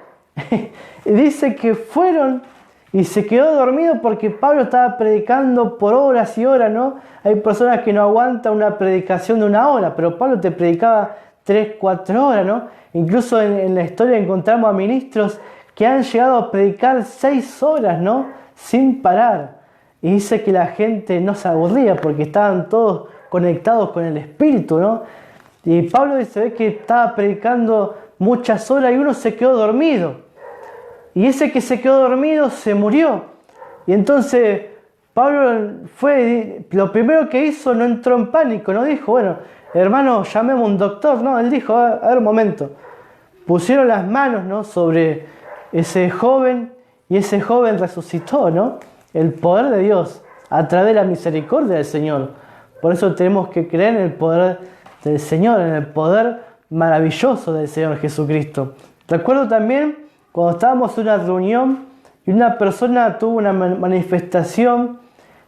Y dice que fueron y se quedó dormido porque Pablo estaba predicando por horas y horas, ¿no? Hay personas que no aguantan una predicación de 1 hora, pero Pablo te predicaba 3, 4 horas, ¿no? Incluso en la historia encontramos a ministros que han llegado a predicar 6 horas, ¿no? Sin parar. Y dice que la gente no se aburría porque estaban todos conectados con el Espíritu, ¿no? Y Pablo se ve que estaba predicando muchas horas y uno se quedó dormido. Y ese que se quedó dormido se murió. Y entonces Pablo lo primero que hizo, no entró en pánico, no dijo, bueno, hermano, llamemos a un doctor, no, él dijo, a ver un momento. Pusieron las manos, ¿no?, sobre ese joven y ese joven resucitó, ¿no? El poder de Dios a través de la misericordia del Señor. Por eso tenemos que creer en el poder del Señor, en el poder maravilloso del Señor Jesucristo. Recuerdo también cuando estábamos en una reunión y una persona tuvo una manifestación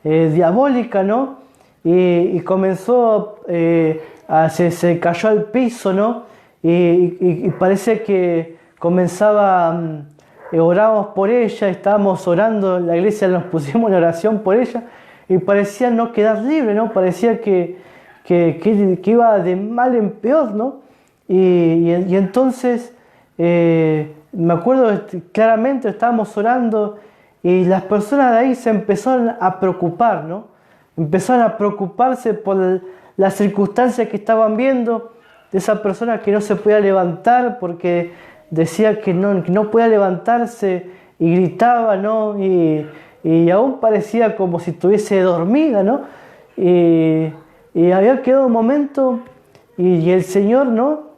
diabólica, ¿no? Y comenzó, se cayó al piso, ¿no? Y parece que comenzaba, orábamos por ella, estábamos orando, en la iglesia nos pusimos en oración por ella y parecía no quedar libre, ¿no? Parecía que iba de mal en peor, ¿no? Y entonces me acuerdo claramente, estábamos orando y las personas de ahí se empezaron a preocupar, ¿no? Empezaron a preocuparse por las circunstancias que estaban viendo, de esa persona que no se podía levantar porque decía que no podía levantarse y gritaba, ¿no? Y aún parecía como si estuviese dormida, ¿no? Y había quedado un momento y el Señor, ¿no?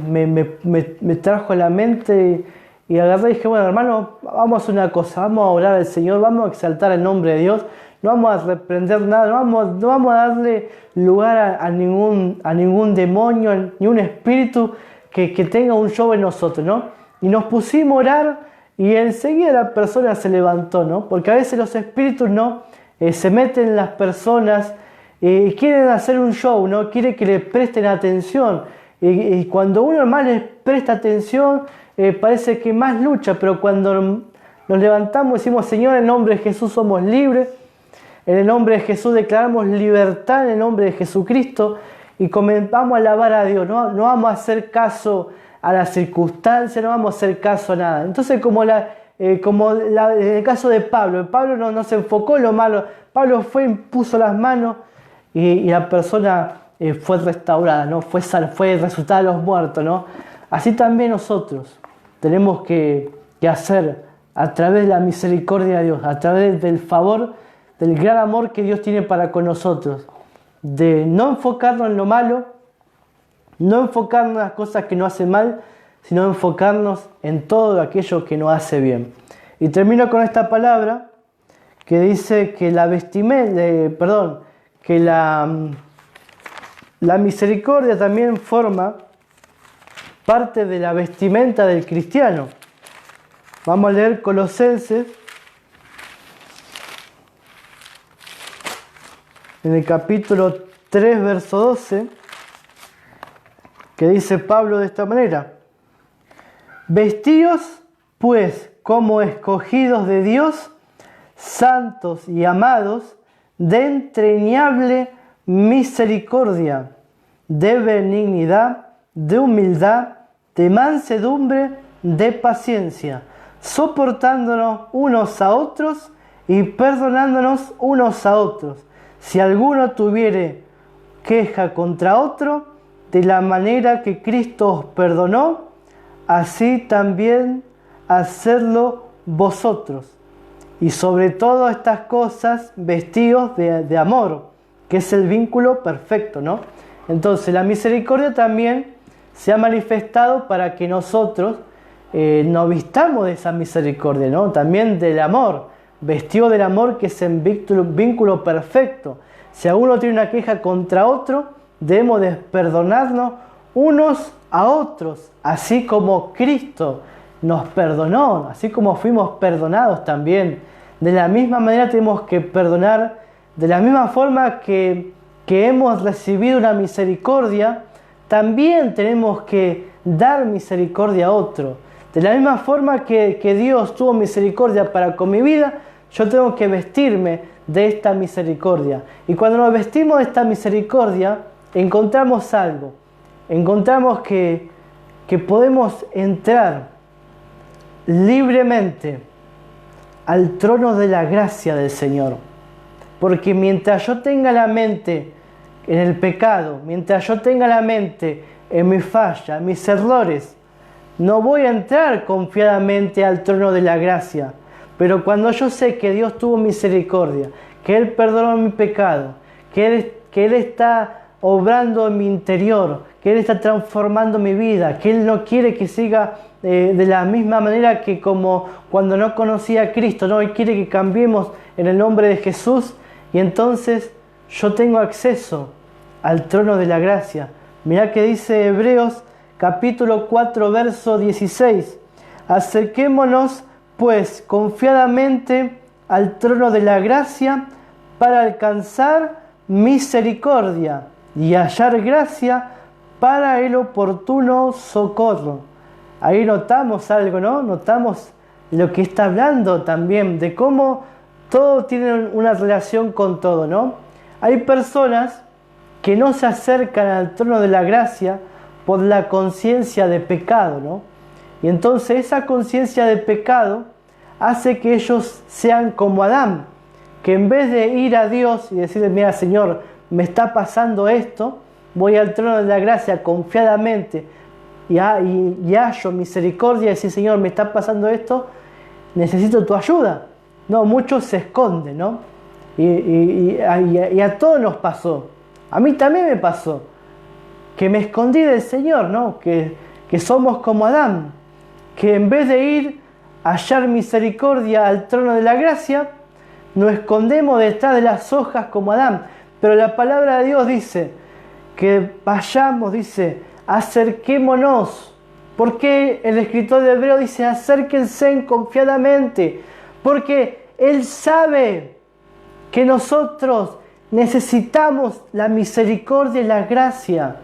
Me trajo a la mente y agarré y dije, bueno, hermano, vamos a hacer una cosa, vamos a orar al Señor, vamos a exaltar el nombre de Dios, no vamos a reprender nada, no vamos a darle lugar a ningún demonio, ni un espíritu que tenga un show en nosotros, ¿no? Y nos pusimos a orar y enseguida la persona se levantó, ¿no? Porque a veces los espíritus, ¿no? Se meten en las personas y quieren hacer un show, ¿no? Quieren que le presten atención. Y cuando uno más les presta atención, parece que más lucha, pero cuando nos levantamos y decimos, Señor, en el nombre de Jesús somos libres, en el nombre de Jesús declaramos libertad, en el nombre de Jesucristo, y comenzamos a alabar a Dios, no vamos a hacer caso a las circunstancias, no vamos a hacer caso a nada. Entonces, en el caso de Pablo no se enfocó en lo malo, Pablo fue, impuso las manos y la persona fue restaurada, ¿no? Fue resucitada de los muertos, ¿no? Así también nosotros tenemos que hacer a través de la misericordia de Dios, a través del favor, del gran amor que Dios tiene para con nosotros, de no enfocarnos en lo malo, no enfocarnos en las cosas que nos hacen mal, sino enfocarnos en todo aquello que nos hace bien. Y termino con esta palabra que dice que la misericordia también forma parte de la vestimenta del cristiano. Vamos a leer Colosenses, en el capítulo 3, verso 12, que dice Pablo de esta manera: vestíos pues como escogidos de Dios, santos y amados, de entrañable misericordia, de benignidad, de humildad, de mansedumbre, de paciencia, soportándonos unos a otros y perdonándonos unos a otros, si alguno tuviere queja contra otro, de la manera que Cristo os perdonó, así también hacedlo vosotros. Y sobre todas estas cosas, vestíos de amor, que es el vínculo perfecto, ¿no? Entonces, la misericordia también se ha manifestado para que nosotros nos vistamos de esa misericordia, ¿no? También del amor, vestido del amor, que es el vínculo perfecto. Si alguno tiene una queja contra otro, debemos de perdonarnos unos a otros, así como Cristo nos perdonó, así como fuimos perdonados también. De la misma manera tenemos que perdonar, de la misma forma que hemos recibido una misericordia, también tenemos que dar misericordia a otro. De la misma forma que Dios tuvo misericordia para con mi vida, yo tengo que vestirme de esta misericordia. Y cuando nos vestimos de esta misericordia, encontramos algo. Encontramos que podemos entrar libremente al trono de la gracia del Señor. Porque mientras yo tenga la mente en el pecado, mientras yo tenga la mente en mi falla, en mis errores, no voy a entrar confiadamente al trono de la gracia. Pero cuando yo sé que Dios tuvo misericordia, que Él perdonó mi pecado, que Él está obrando en mi interior, que Él está transformando mi vida, que Él no quiere que siga de la misma manera que como cuando no conocía a Cristo, no, Él quiere que cambiemos en el nombre de Jesús, y entonces yo tengo acceso al trono de la gracia. Mirá que dice Hebreos capítulo 4, verso 16: acerquémonos pues confiadamente al trono de la gracia para alcanzar misericordia y hallar gracia para el oportuno socorro. Ahí notamos algo, ¿no? Notamos lo que está hablando también, de cómo todo tiene una relación con todo, ¿no? Hay personas que no se acercan al trono de la gracia por la conciencia de pecado, ¿no? Y entonces esa conciencia de pecado hace que ellos sean como Adán, que en vez de ir a Dios y decirle, mira Señor, me está pasando esto, voy al trono de la gracia confiadamente y hallo misericordia y decir, Señor, me está pasando esto, necesito tu ayuda. No, muchos se esconden, ¿no? Y a todos nos pasó. A mí también me pasó. Que me escondí del Señor, ¿no? Que somos como Adán. Que en vez de ir a hallar misericordia al trono de la gracia, nos escondemos detrás de las hojas como Adán. Pero la palabra de Dios dice que vayamos, dice, acerquémonos. Porque el escritor de Hebreo dice, acérquense confiadamente. Porque Él sabe que nosotros necesitamos la misericordia y la gracia.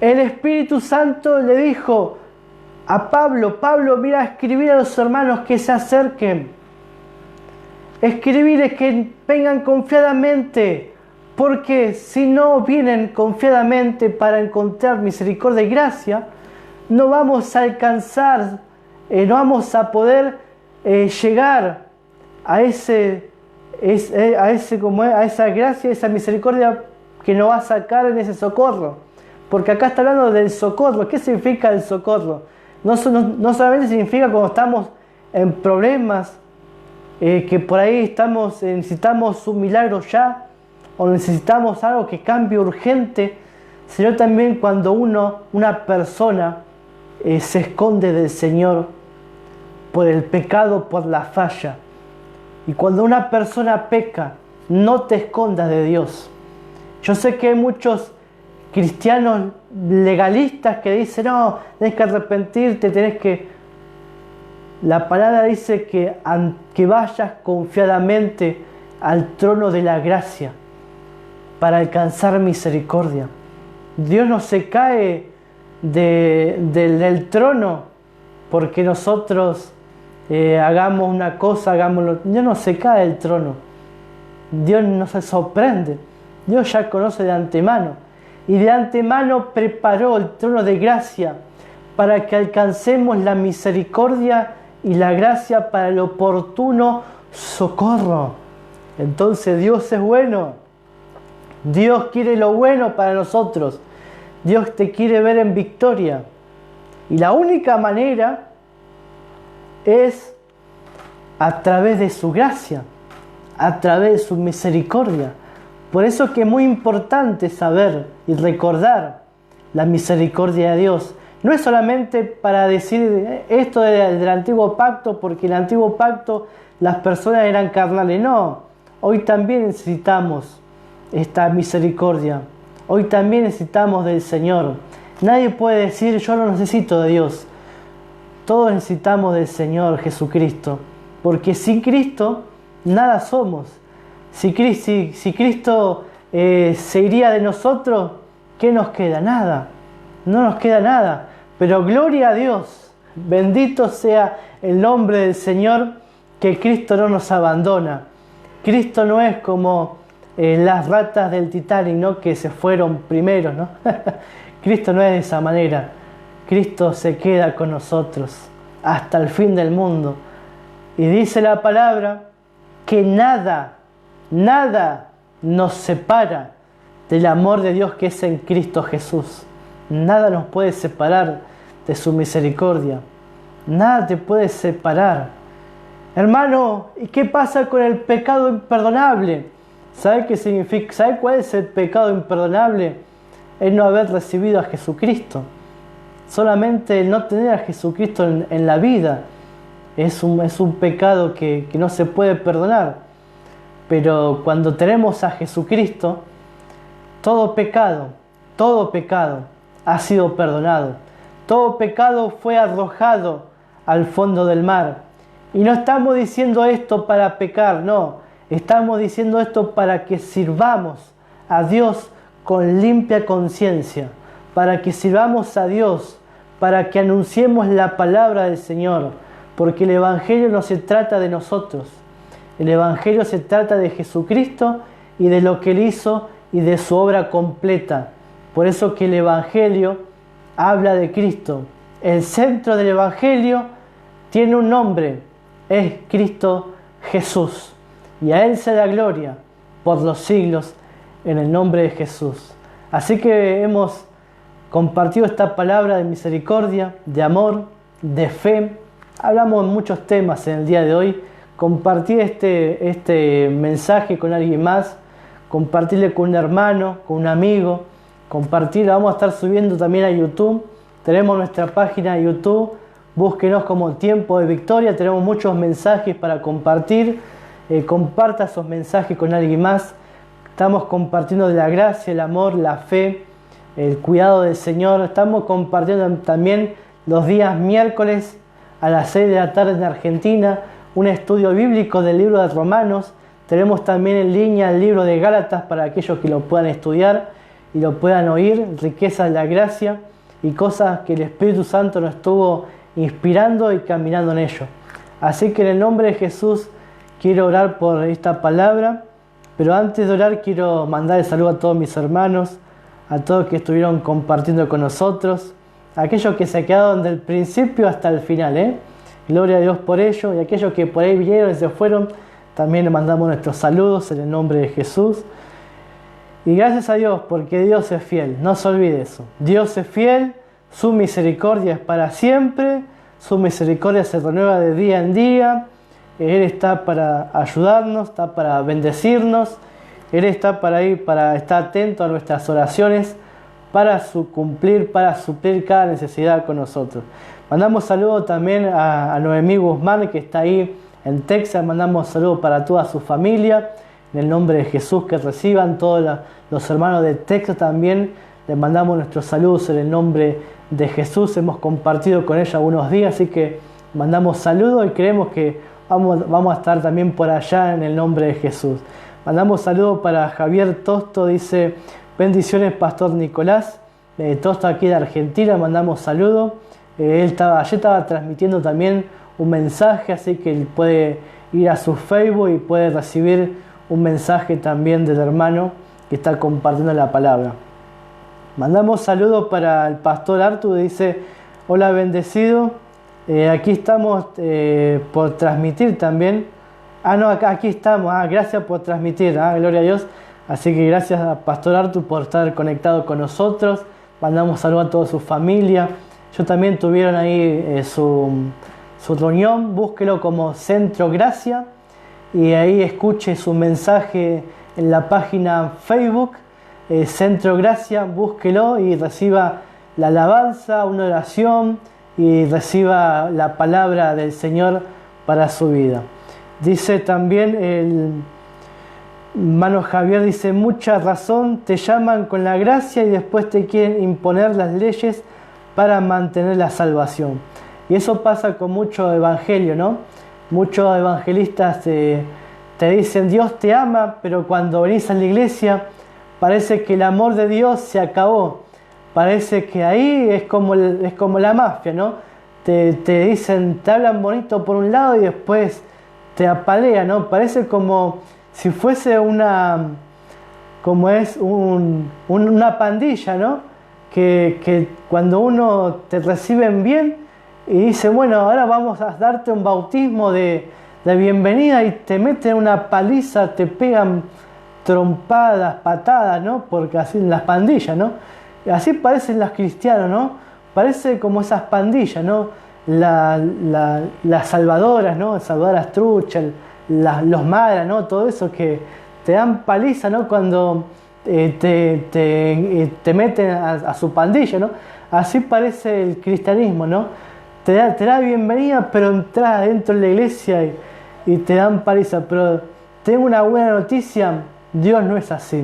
El Espíritu Santo le dijo a Pablo, mira, escribir a los hermanos que se acerquen. Escribirles que vengan confiadamente, porque si no vienen confiadamente para encontrar misericordia y gracia, no vamos a alcanzar, no vamos a poder llegar a esa gracia, esa misericordia que nos va a sacar en ese socorro. Porque acá está hablando del socorro. ¿Qué significa el socorro? No solamente significa cuando estamos en problemas, que por ahí necesitamos un milagro ya, o necesitamos algo que cambie urgente, sino también cuando una persona se esconde del Señor por el pecado, por la falla. Y cuando una persona peca, no te escondas de Dios. Yo sé que hay muchos cristianos legalistas que dicen, no, tenés que arrepentirte, tenés que... La palabra dice que vayas confiadamente al trono de la gracia para alcanzar misericordia. Dios no se cae del trono porque nosotros hagamos una cosa, hagámoslo. Dios no se cae del trono. Dios no se sorprende. Dios ya conoce de antemano. Y de antemano preparó el trono de gracia para que alcancemos la misericordia y la gracia para el oportuno socorro. Entonces Dios es bueno. Dios quiere lo bueno para nosotros. Dios te quiere ver en victoria. Y la única manera es a través de su gracia, a través de su misericordia. Por eso que es muy importante saber y recordar la misericordia de Dios. No es solamente para decir esto del antiguo pacto, porque en el antiguo pacto las personas eran carnales. No, hoy también necesitamos esta misericordia. Hoy también necesitamos del Señor. Nadie puede decir yo no necesito de Dios. Todos necesitamos del Señor Jesucristo. Porque sin Cristo nada somos. Si Cristo se iría de nosotros, ¿qué nos queda? Nada. No nos queda nada. Pero gloria a Dios. Bendito sea el nombre del Señor, que Cristo no nos abandona. Cristo no es como las ratas del Titanic, ¿no? Que se fueron primero, ¿no? Cristo no es de esa manera. Cristo se queda con nosotros hasta el fin del mundo. Y dice la palabra que nada nos separa del amor de Dios que es en Cristo Jesús. Nada nos puede separar de su misericordia. Nada te puede separar. Hermano, ¿y qué pasa con el pecado imperdonable? ¿Sabe qué significa? ¿Sabe cuál es el pecado imperdonable? Es no haber recibido a Jesucristo. Solamente el no tener a Jesucristo en la vida es un pecado que no se puede perdonar. Pero cuando tenemos a Jesucristo, todo pecado ha sido perdonado. Todo pecado fue arrojado al fondo del mar. Y no estamos diciendo esto para pecar, no. Estamos diciendo esto para que sirvamos a Dios con limpia conciencia. Para que sirvamos a Dios, para que anunciemos la palabra del Señor. Porque el Evangelio no se trata de nosotros. El Evangelio se trata de Jesucristo y de lo que Él hizo y de su obra completa. Por eso que el Evangelio habla de Cristo. el centro del Evangelio tiene un nombre, es Cristo Jesús. Y a Él se da gloria por los siglos en el nombre de Jesús. Así que hemos compartido esta palabra de misericordia, de amor, de fe. Hablamos de muchos temas en el día de hoy. Compartir este mensaje con alguien más, compartirle con un hermano, con un amigo, compartirlo. Vamos a estar subiendo también a YouTube. Tenemos nuestra página de YouTube, búsquenos como Tiempo de Victoria. Tenemos muchos mensajes para compartir. Comparta esos mensajes con alguien más. Estamos compartiendo de la gracia, el amor, la fe, el cuidado del Señor. Estamos compartiendo también los días miércoles a las 6 de la tarde en Argentina un estudio bíblico del libro de Romanos. Tenemos también en línea el libro de Gálatas para aquellos que lo puedan estudiar y lo puedan oír, riqueza de la gracia y cosas que el Espíritu Santo nos estuvo inspirando y caminando en ello. Así que en el nombre de Jesús quiero orar por esta palabra, pero antes de orar quiero mandar el saludo a todos mis hermanos, a todos que estuvieron compartiendo con nosotros, a aquellos que se quedaron del principio hasta el final, Gloria a Dios por ello, y a aquellos que por ahí vinieron y se fueron, también les mandamos nuestros saludos en el nombre de Jesús. Y gracias a Dios, porque Dios es fiel, no se olvide eso. Dios es fiel, su misericordia es para siempre, su misericordia se renueva de día en día. Él está para ayudarnos, está para bendecirnos, Él está para estar atento a nuestras oraciones, para suplir cada necesidad con nosotros. Mandamos saludos también a Noemí Guzmán, que está ahí en Texas. Mandamos saludos para toda su familia, en el nombre de Jesús, que reciban todos los hermanos de Texas también. Les mandamos nuestros saludos en el nombre de Jesús. Hemos compartido con ella unos días, así que mandamos saludos y creemos que vamos a estar también por allá en el nombre de Jesús. Mandamos saludos para Javier Tosto, dice: bendiciones Pastor Nicolás, Tosto aquí de Argentina. Mandamos saludos. Ayer estaba transmitiendo también un mensaje, así que él puede ir a su Facebook y puede recibir un mensaje también del hermano que está compartiendo la palabra. Mandamos saludos para el Pastor Artur, dice: hola, bendecido. Aquí estamos por transmitir también. Aquí estamos. Gracias por transmitir. Gloria a Dios. Así que gracias a Pastor Artur por estar conectado con nosotros. Mandamos saludos a toda su familia. Ellos también tuvieron ahí su reunión. Búsquelo como Centro Gracia y ahí escuche su mensaje en la página Facebook Centro Gracia. Búsquelo y reciba la alabanza, una oración y reciba la palabra del Señor para su vida. Dice también el hermano Javier, dice: mucha razón, te llaman con la gracia y después te quieren imponer las leyes para mantener la salvación. Y eso pasa con mucho evangelio, ¿no? Muchos evangelistas te dicen: Dios te ama, pero cuando venís a la iglesia parece que el amor de Dios se acabó. Parece que ahí es como la mafia, ¿no? Te dicen, te hablan bonito por un lado y después te apalean, ¿no? Parece como si fuese una pandilla, ¿no? Que cuando uno te reciben bien y dice: bueno, ahora vamos a darte un bautismo de bienvenida, y te meten una paliza, te pegan trompadas, patadas, ¿no? Porque así en las pandillas, ¿no? Así parecen los cristianos, ¿no? Parece como esas pandillas, ¿no? Las salvadoras, ¿no? Salvadoras truchas, los madras, ¿no? Todo eso que te dan paliza, ¿no? Cuando te meten a su pandilla, ¿no? Así parece el cristianismo, ¿no? Te da bienvenida, pero entras dentro de la iglesia y te dan paliza. Pero tengo una buena noticia: Dios no es así,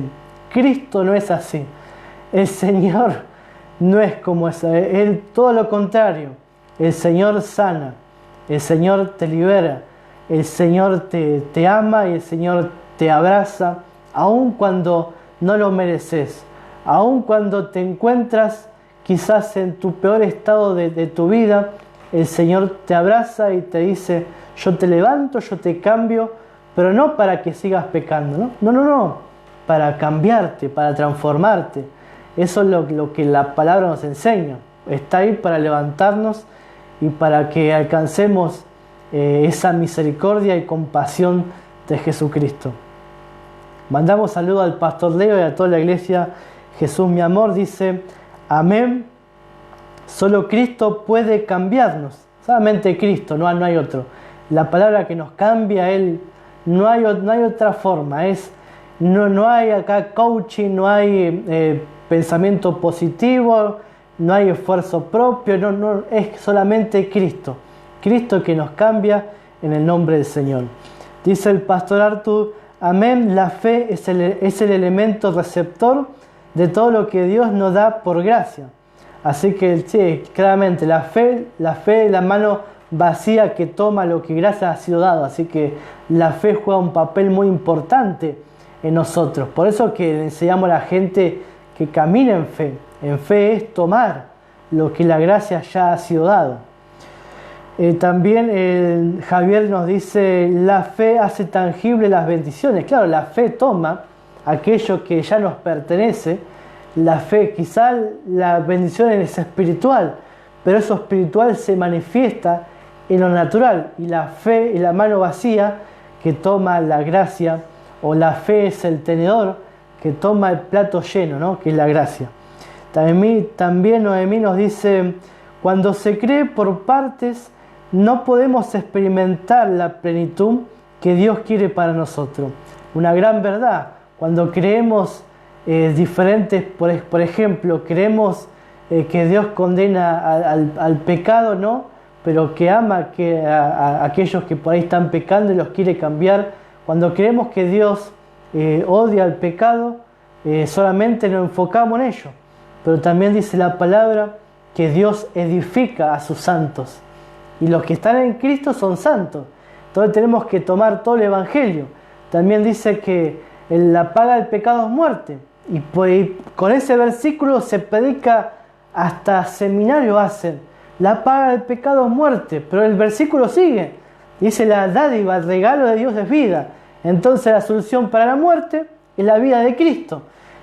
Cristo no es así, el Señor no es como eso. Él, todo lo contrario, el Señor sana, el Señor te libera, el Señor te ama y el Señor te abraza, aun cuando no lo mereces, aun cuando te encuentras quizás en tu peor estado de tu vida. El Señor te abraza y te dice: yo te levanto, yo te cambio, pero no para que sigas pecando, ¿no? No, para cambiarte, para transformarte. Eso es lo que la palabra nos enseña. está ahí para levantarnos y para que alcancemos esa misericordia y compasión de Jesucristo. Mandamos saludos al pastor Leo y a toda la iglesia. Jesús mi amor dice: amén. Solo Cristo puede cambiarnos, solamente Cristo, no hay otro. La palabra que nos cambia, Él, no hay otra forma. No hay acá coaching, no hay pensamiento positivo, no hay esfuerzo propio, no, es solamente Cristo. Cristo que nos cambia en el nombre del Señor. Dice el pastor Artur: amén, la fe es el elemento receptor de todo lo que Dios nos da por gracia. Así que sí, claramente la fe es la mano vacía que toma lo que gracia ha sido dado. Así que la fe juega un papel muy importante en nosotros. Por eso que le enseñamos a la gente que camina en fe. En fe es tomar lo que la gracia ya ha sido dado. También Javier nos dice: la fe hace tangible las bendiciones. Claro, la fe toma aquello que ya nos pertenece. La fe, quizá la bendición es espiritual, pero eso espiritual se manifiesta en lo natural. Y la fe es la mano vacía que toma la gracia, o la fe es el tenedor que toma el plato lleno, ¿no? Que es la gracia. También Noemí nos dice: cuando se cree por partes, no podemos experimentar la plenitud que Dios quiere para nosotros. Una gran verdad. Cuando creemos diferentes, por ejemplo, creemos que Dios condena al pecado, ¿no? Pero que ama a aquellos que por ahí están pecando y los quiere cambiar. Cuando creemos que Dios odia al pecado, solamente nos enfocamos en ello. Pero también dice la palabra que Dios edifica a sus santos. Y los que están en Cristo son santos. Entonces tenemos que tomar todo el Evangelio. También dice que la paga del pecado es muerte. Y con ese versículo se predica, hasta seminario hacen. La paga del pecado es muerte. Pero el versículo sigue. Dice: la dádiva, el regalo de Dios es vida. Entonces la solución para la muerte es la vida de Cristo.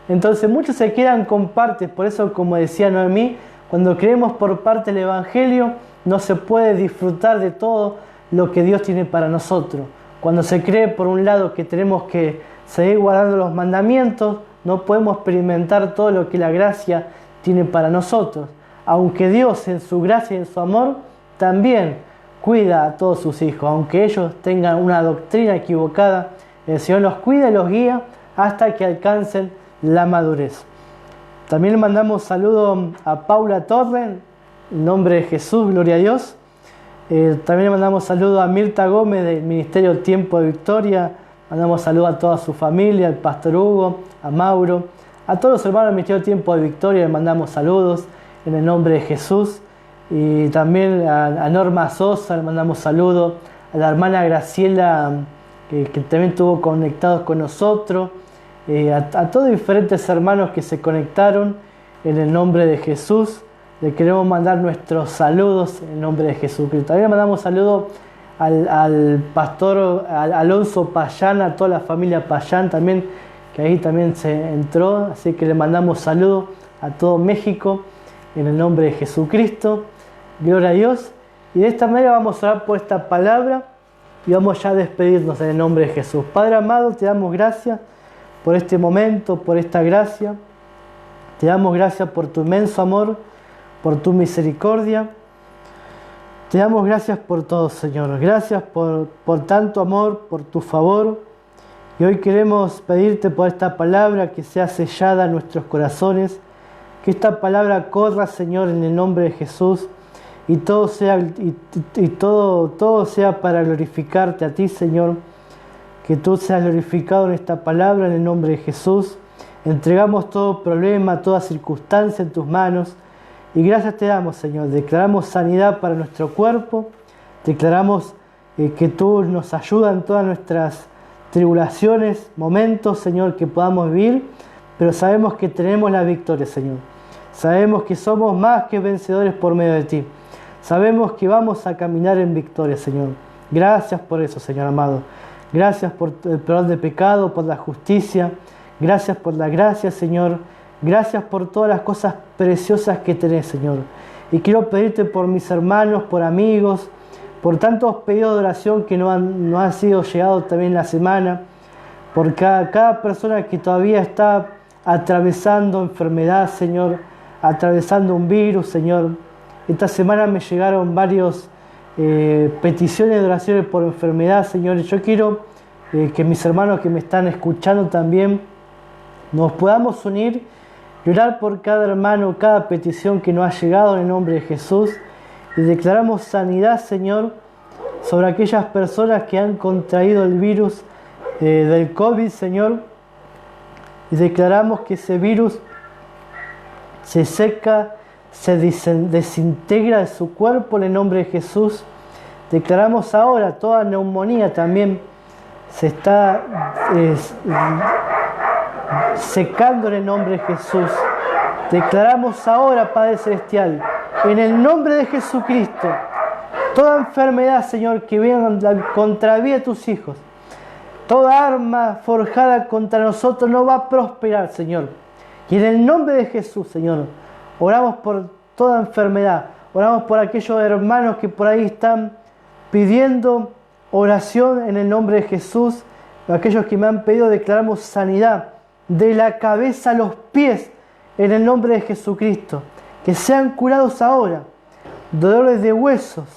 Entonces muchos se quedan con partes. Por eso, como decía Noemí, cuando creemos por parte del Evangelio, no se puede disfrutar de todo lo que Dios tiene para nosotros. Cuando se cree por un lado que tenemos que seguir guardando los mandamientos, no podemos experimentar todo lo que la gracia tiene para nosotros. Aunque Dios en su gracia y en su amor también cuida a todos sus hijos. Aunque ellos tengan una doctrina equivocada, el Señor los cuida y los guía hasta que alcancen la madurez. También le mandamos saludos a Paula Torres, en nombre de Jesús, gloria a Dios. También le mandamos saludos a Mirta Gómez del Ministerio Tiempo de Victoria. Mandamos saludos a toda su familia, al pastor Hugo, a Mauro, a todos los hermanos del Ministerio Tiempo de Victoria. Le mandamos saludos en el nombre de Jesús. Y también a Norma Sosa le mandamos saludos, a la hermana Graciela, que también estuvo conectados con nosotros, a todos diferentes hermanos que se conectaron en el nombre de Jesús. Le queremos mandar nuestros saludos en el nombre de Jesucristo. También le mandamos saludos al pastor Alonso Payán, a toda la familia Payán también, que ahí también se entró. Así que le mandamos saludos a todo México en el nombre de Jesucristo. Gloria a Dios. Y de esta manera vamos a orar por esta palabra y vamos ya a despedirnos en el nombre de Jesús. Padre amado, te damos gracias por este momento, por esta gracia. Te damos gracias por tu inmenso amor, por tu misericordia. Te damos gracias por todo, Señor. Gracias por tanto amor, por tu favor. Y hoy queremos pedirte por esta palabra que sea sellada en nuestros corazones. Que esta palabra corra, Señor, en el nombre de Jesús. Y todo sea para glorificarte a ti, Señor. Que tú seas glorificado en esta palabra en el nombre de Jesús. Entregamos todo problema, toda circunstancia en tus manos. Y gracias te damos, Señor. Declaramos sanidad para nuestro cuerpo. Declaramos que tú nos ayudas en todas nuestras tribulaciones, momentos, Señor, que podamos vivir. Pero sabemos que tenemos la victoria, Señor. Sabemos que somos más que vencedores por medio de ti. Sabemos que vamos a caminar en victoria, Señor. Gracias por eso, Señor amado. Gracias por el perdón de pecado, por la justicia. Gracias por la gracia, Señor, Gracias por todas las cosas preciosas que tenés, Señor. Y quiero pedirte por mis hermanos, por amigos, por tantos pedidos de oración que no han sido llegados también la semana, por cada persona que todavía está atravesando enfermedad, Señor, atravesando un virus, Señor. Esta semana me llegaron varias peticiones de oraciones por enfermedad, Señor, y yo quiero que mis hermanos que me están escuchando también nos podamos unir y orar por cada hermano, cada petición que nos ha llegado en el nombre de Jesús, y declaramos sanidad, Señor, sobre aquellas personas que han contraído el virus del COVID, Señor, y declaramos que ese virus se seca, se desintegra de su cuerpo en el nombre de Jesús. Declaramos ahora toda neumonía también se está secando en el nombre de Jesús. Declaramos ahora, Padre Celestial, en el nombre de Jesucristo, toda enfermedad, Señor, que venga contra la vida de tus hijos, toda arma forjada contra nosotros no va a prosperar, Señor. Y en el nombre de Jesús, Señor, oramos por toda enfermedad. Oramos por aquellos hermanos que por ahí están pidiendo oración en el nombre de Jesús. Aquellos que me han pedido, declaramos sanidad de la cabeza a los pies en el nombre de Jesucristo. Que sean curados ahora. Dolores de huesos,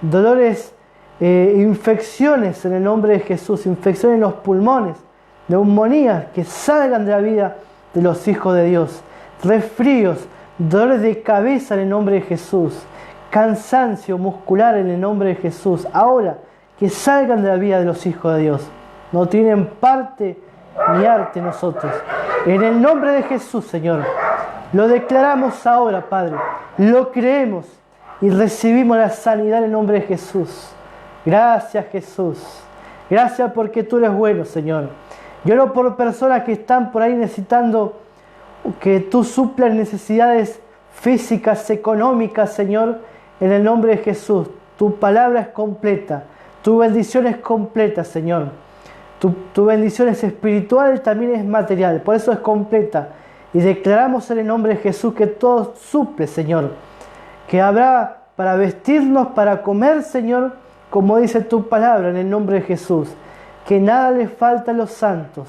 dolores, infecciones en el nombre de Jesús, infecciones en los pulmones, neumonías que salgan de la vida de los hijos de Dios, resfríos, dolores de cabeza en el nombre de Jesús, cansancio muscular en el nombre de Jesús, ahora que salgan de la vida de los hijos de Dios. No tienen parte ni arte nosotros. En el nombre de Jesús, Señor, lo declaramos ahora, Padre, lo creemos y recibimos la sanidad en el nombre de Jesús. Gracias, Jesús. Gracias porque tú eres bueno, Señor. Yo oro por personas que están por ahí necesitando que tú suplas necesidades físicas, económicas, Señor, en el nombre de Jesús. Tu palabra es completa, tu bendición es completa, Señor. Tu bendición es espiritual, también es material, por eso es completa. Y declaramos en el nombre de Jesús que todo suple, Señor. Que habrá para vestirnos, para comer, Señor, como dice tu palabra en el nombre de Jesús. Que nada les falta a los santos.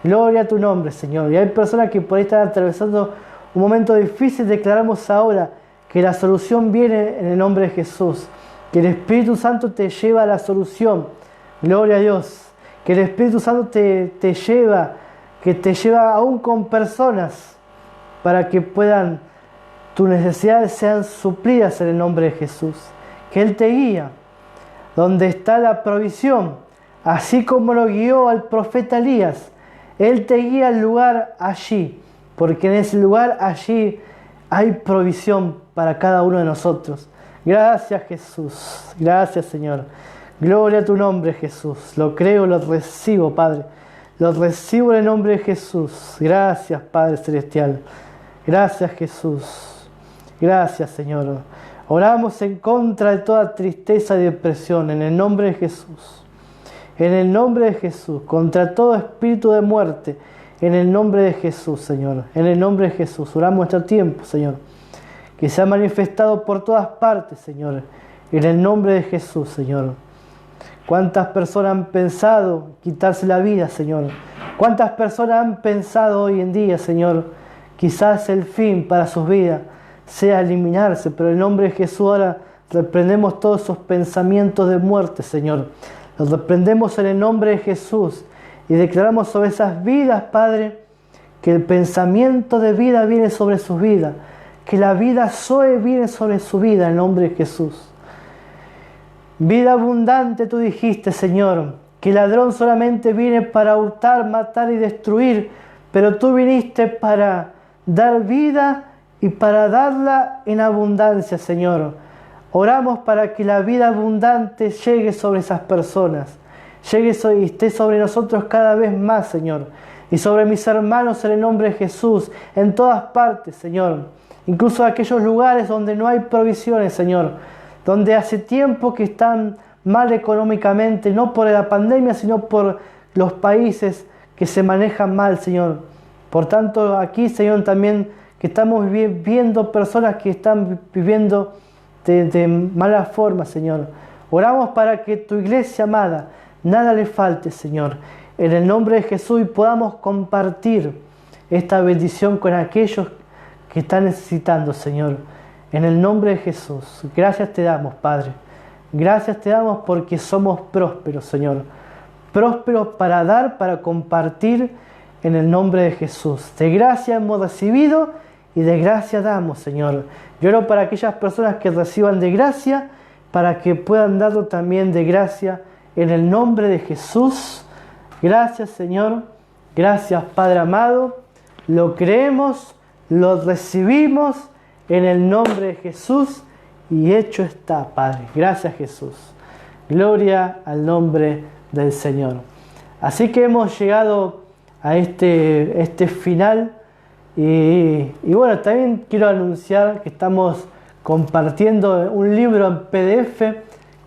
Gloria a tu nombre, Señor. Y hay personas que por ahí están atravesando un momento difícil. Declaramos ahora que la solución viene en el nombre de Jesús. Que el Espíritu Santo te lleva a la solución. Gloria a Dios. Que el Espíritu Santo te lleva, que te lleva aún con personas para que puedan, tus necesidades sean suplidas en el nombre de Jesús. Que Él te guía donde está la provisión, así como lo guió al profeta Elías. Él te guía al lugar allí, porque en ese lugar allí hay provisión para cada uno de nosotros. Gracias, Jesús. Gracias, Señor. Gloria a tu nombre, Jesús. Lo creo, lo recibo, Padre. Lo recibo en el nombre de Jesús. Gracias, Padre Celestial. Gracias, Jesús. Gracias, Señor. Oramos en contra de toda tristeza y depresión en el nombre de Jesús. En el nombre de Jesús. Contra todo espíritu de muerte. En el nombre de Jesús, Señor. En el nombre de Jesús. Oramos nuestro tiempo, Señor. Que se ha manifestado por todas partes, Señor. En el nombre de Jesús, Señor. ¿Cuántas personas han pensado quitarse la vida, Señor? ¿Cuántas personas han pensado hoy en día, Señor, quizás el fin para sus vidas sea eliminarse? Pero en el nombre de Jesús ahora reprendemos todos esos pensamientos de muerte, Señor. Los reprendemos en el nombre de Jesús y declaramos sobre esas vidas, Padre, que el pensamiento de vida viene sobre sus vidas, que la vida Zoe viene sobre su vida en el nombre de Jesús. Vida abundante, tú dijiste, Señor, que el ladrón solamente viene para hurtar, matar y destruir, pero tú viniste para dar vida y para darla en abundancia, Señor. Oramos para que la vida abundante llegue sobre esas personas, llegue y esté sobre nosotros cada vez más, Señor, y sobre mis hermanos en el nombre de Jesús, en todas partes, Señor, incluso en aquellos lugares donde no hay provisiones, Señor, donde hace tiempo que están mal económicamente, no por la pandemia, sino por los países que se manejan mal, Señor. Por tanto, aquí, Señor, también que estamos viendo personas que están viviendo de mala forma, Señor. Oramos para que tu iglesia amada nada le falte, Señor. En el nombre de Jesús y podamos compartir esta bendición con aquellos que están necesitando, Señor. En el nombre de Jesús. Gracias te damos, Padre. Gracias te damos porque somos prósperos, Señor. Prósperos para dar, para compartir en el nombre de Jesús. De gracia hemos recibido y de gracia damos, Señor. Yo oro para aquellas personas que reciban de gracia, para que puedan darlo también de gracia en el nombre de Jesús. Gracias, Señor. Gracias, Padre amado. Lo creemos, lo recibimos en el nombre de Jesús y hecho está, Padre. Gracias, Jesús. Gloria al nombre del Señor. Así que hemos llegado a este final y bueno, también quiero anunciar que estamos compartiendo un libro en PDF,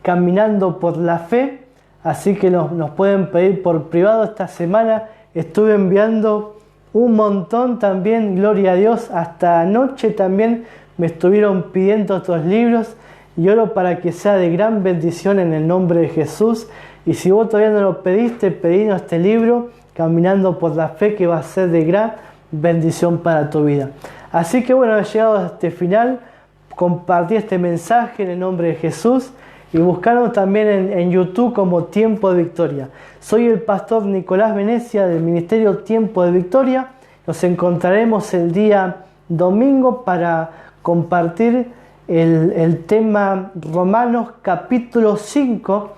Caminando por la Fe, así que nos pueden pedir por privado. Esta semana estuve enviando un montón también, gloria a Dios, hasta anoche también me estuvieron pidiendo otros libros y oro para que sea de gran bendición en el nombre de Jesús. Y si vos todavía no lo pediste, pedinos este libro, Caminando por la Fe, que va a ser de gran bendición para tu vida. Así que bueno, he llegado a este final. Compartí este mensaje en el nombre de Jesús y buscaron también en YouTube como Tiempo de Victoria. Soy el pastor Nicolás Venecia del Ministerio Tiempo de Victoria. Nos encontraremos el día domingo para compartir el tema Romanos capítulo 5,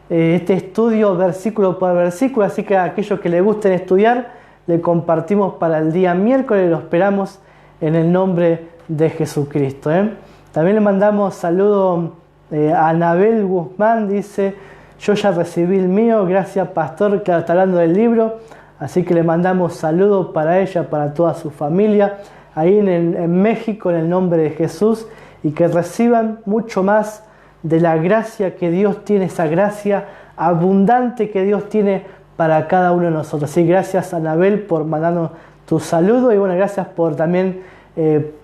este estudio versículo por versículo, así que a aquellos que les gusten estudiar, le compartimos para el día miércoles, lo esperamos en el nombre de Jesucristo. También le mandamos saludo a Anabel Guzmán, dice: yo ya recibí el mío, gracias pastor. Claro, está hablando del libro, así que le mandamos saludos para ella, para toda su familia ahí en México, en el nombre de Jesús, y que reciban mucho más de la gracia que Dios tiene, esa gracia abundante que Dios tiene para cada uno de nosotros. Así, gracias Anabel por mandarnos tu saludo y bueno, gracias por también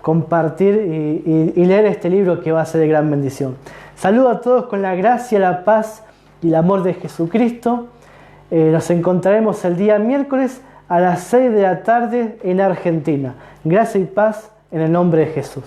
compartir y leer este libro que va a ser de gran bendición. Saludo a todos con la gracia, la paz y el amor de Jesucristo. Nos encontraremos el día miércoles a las 6 de la tarde en Argentina. Gracia y paz en el nombre de Jesús.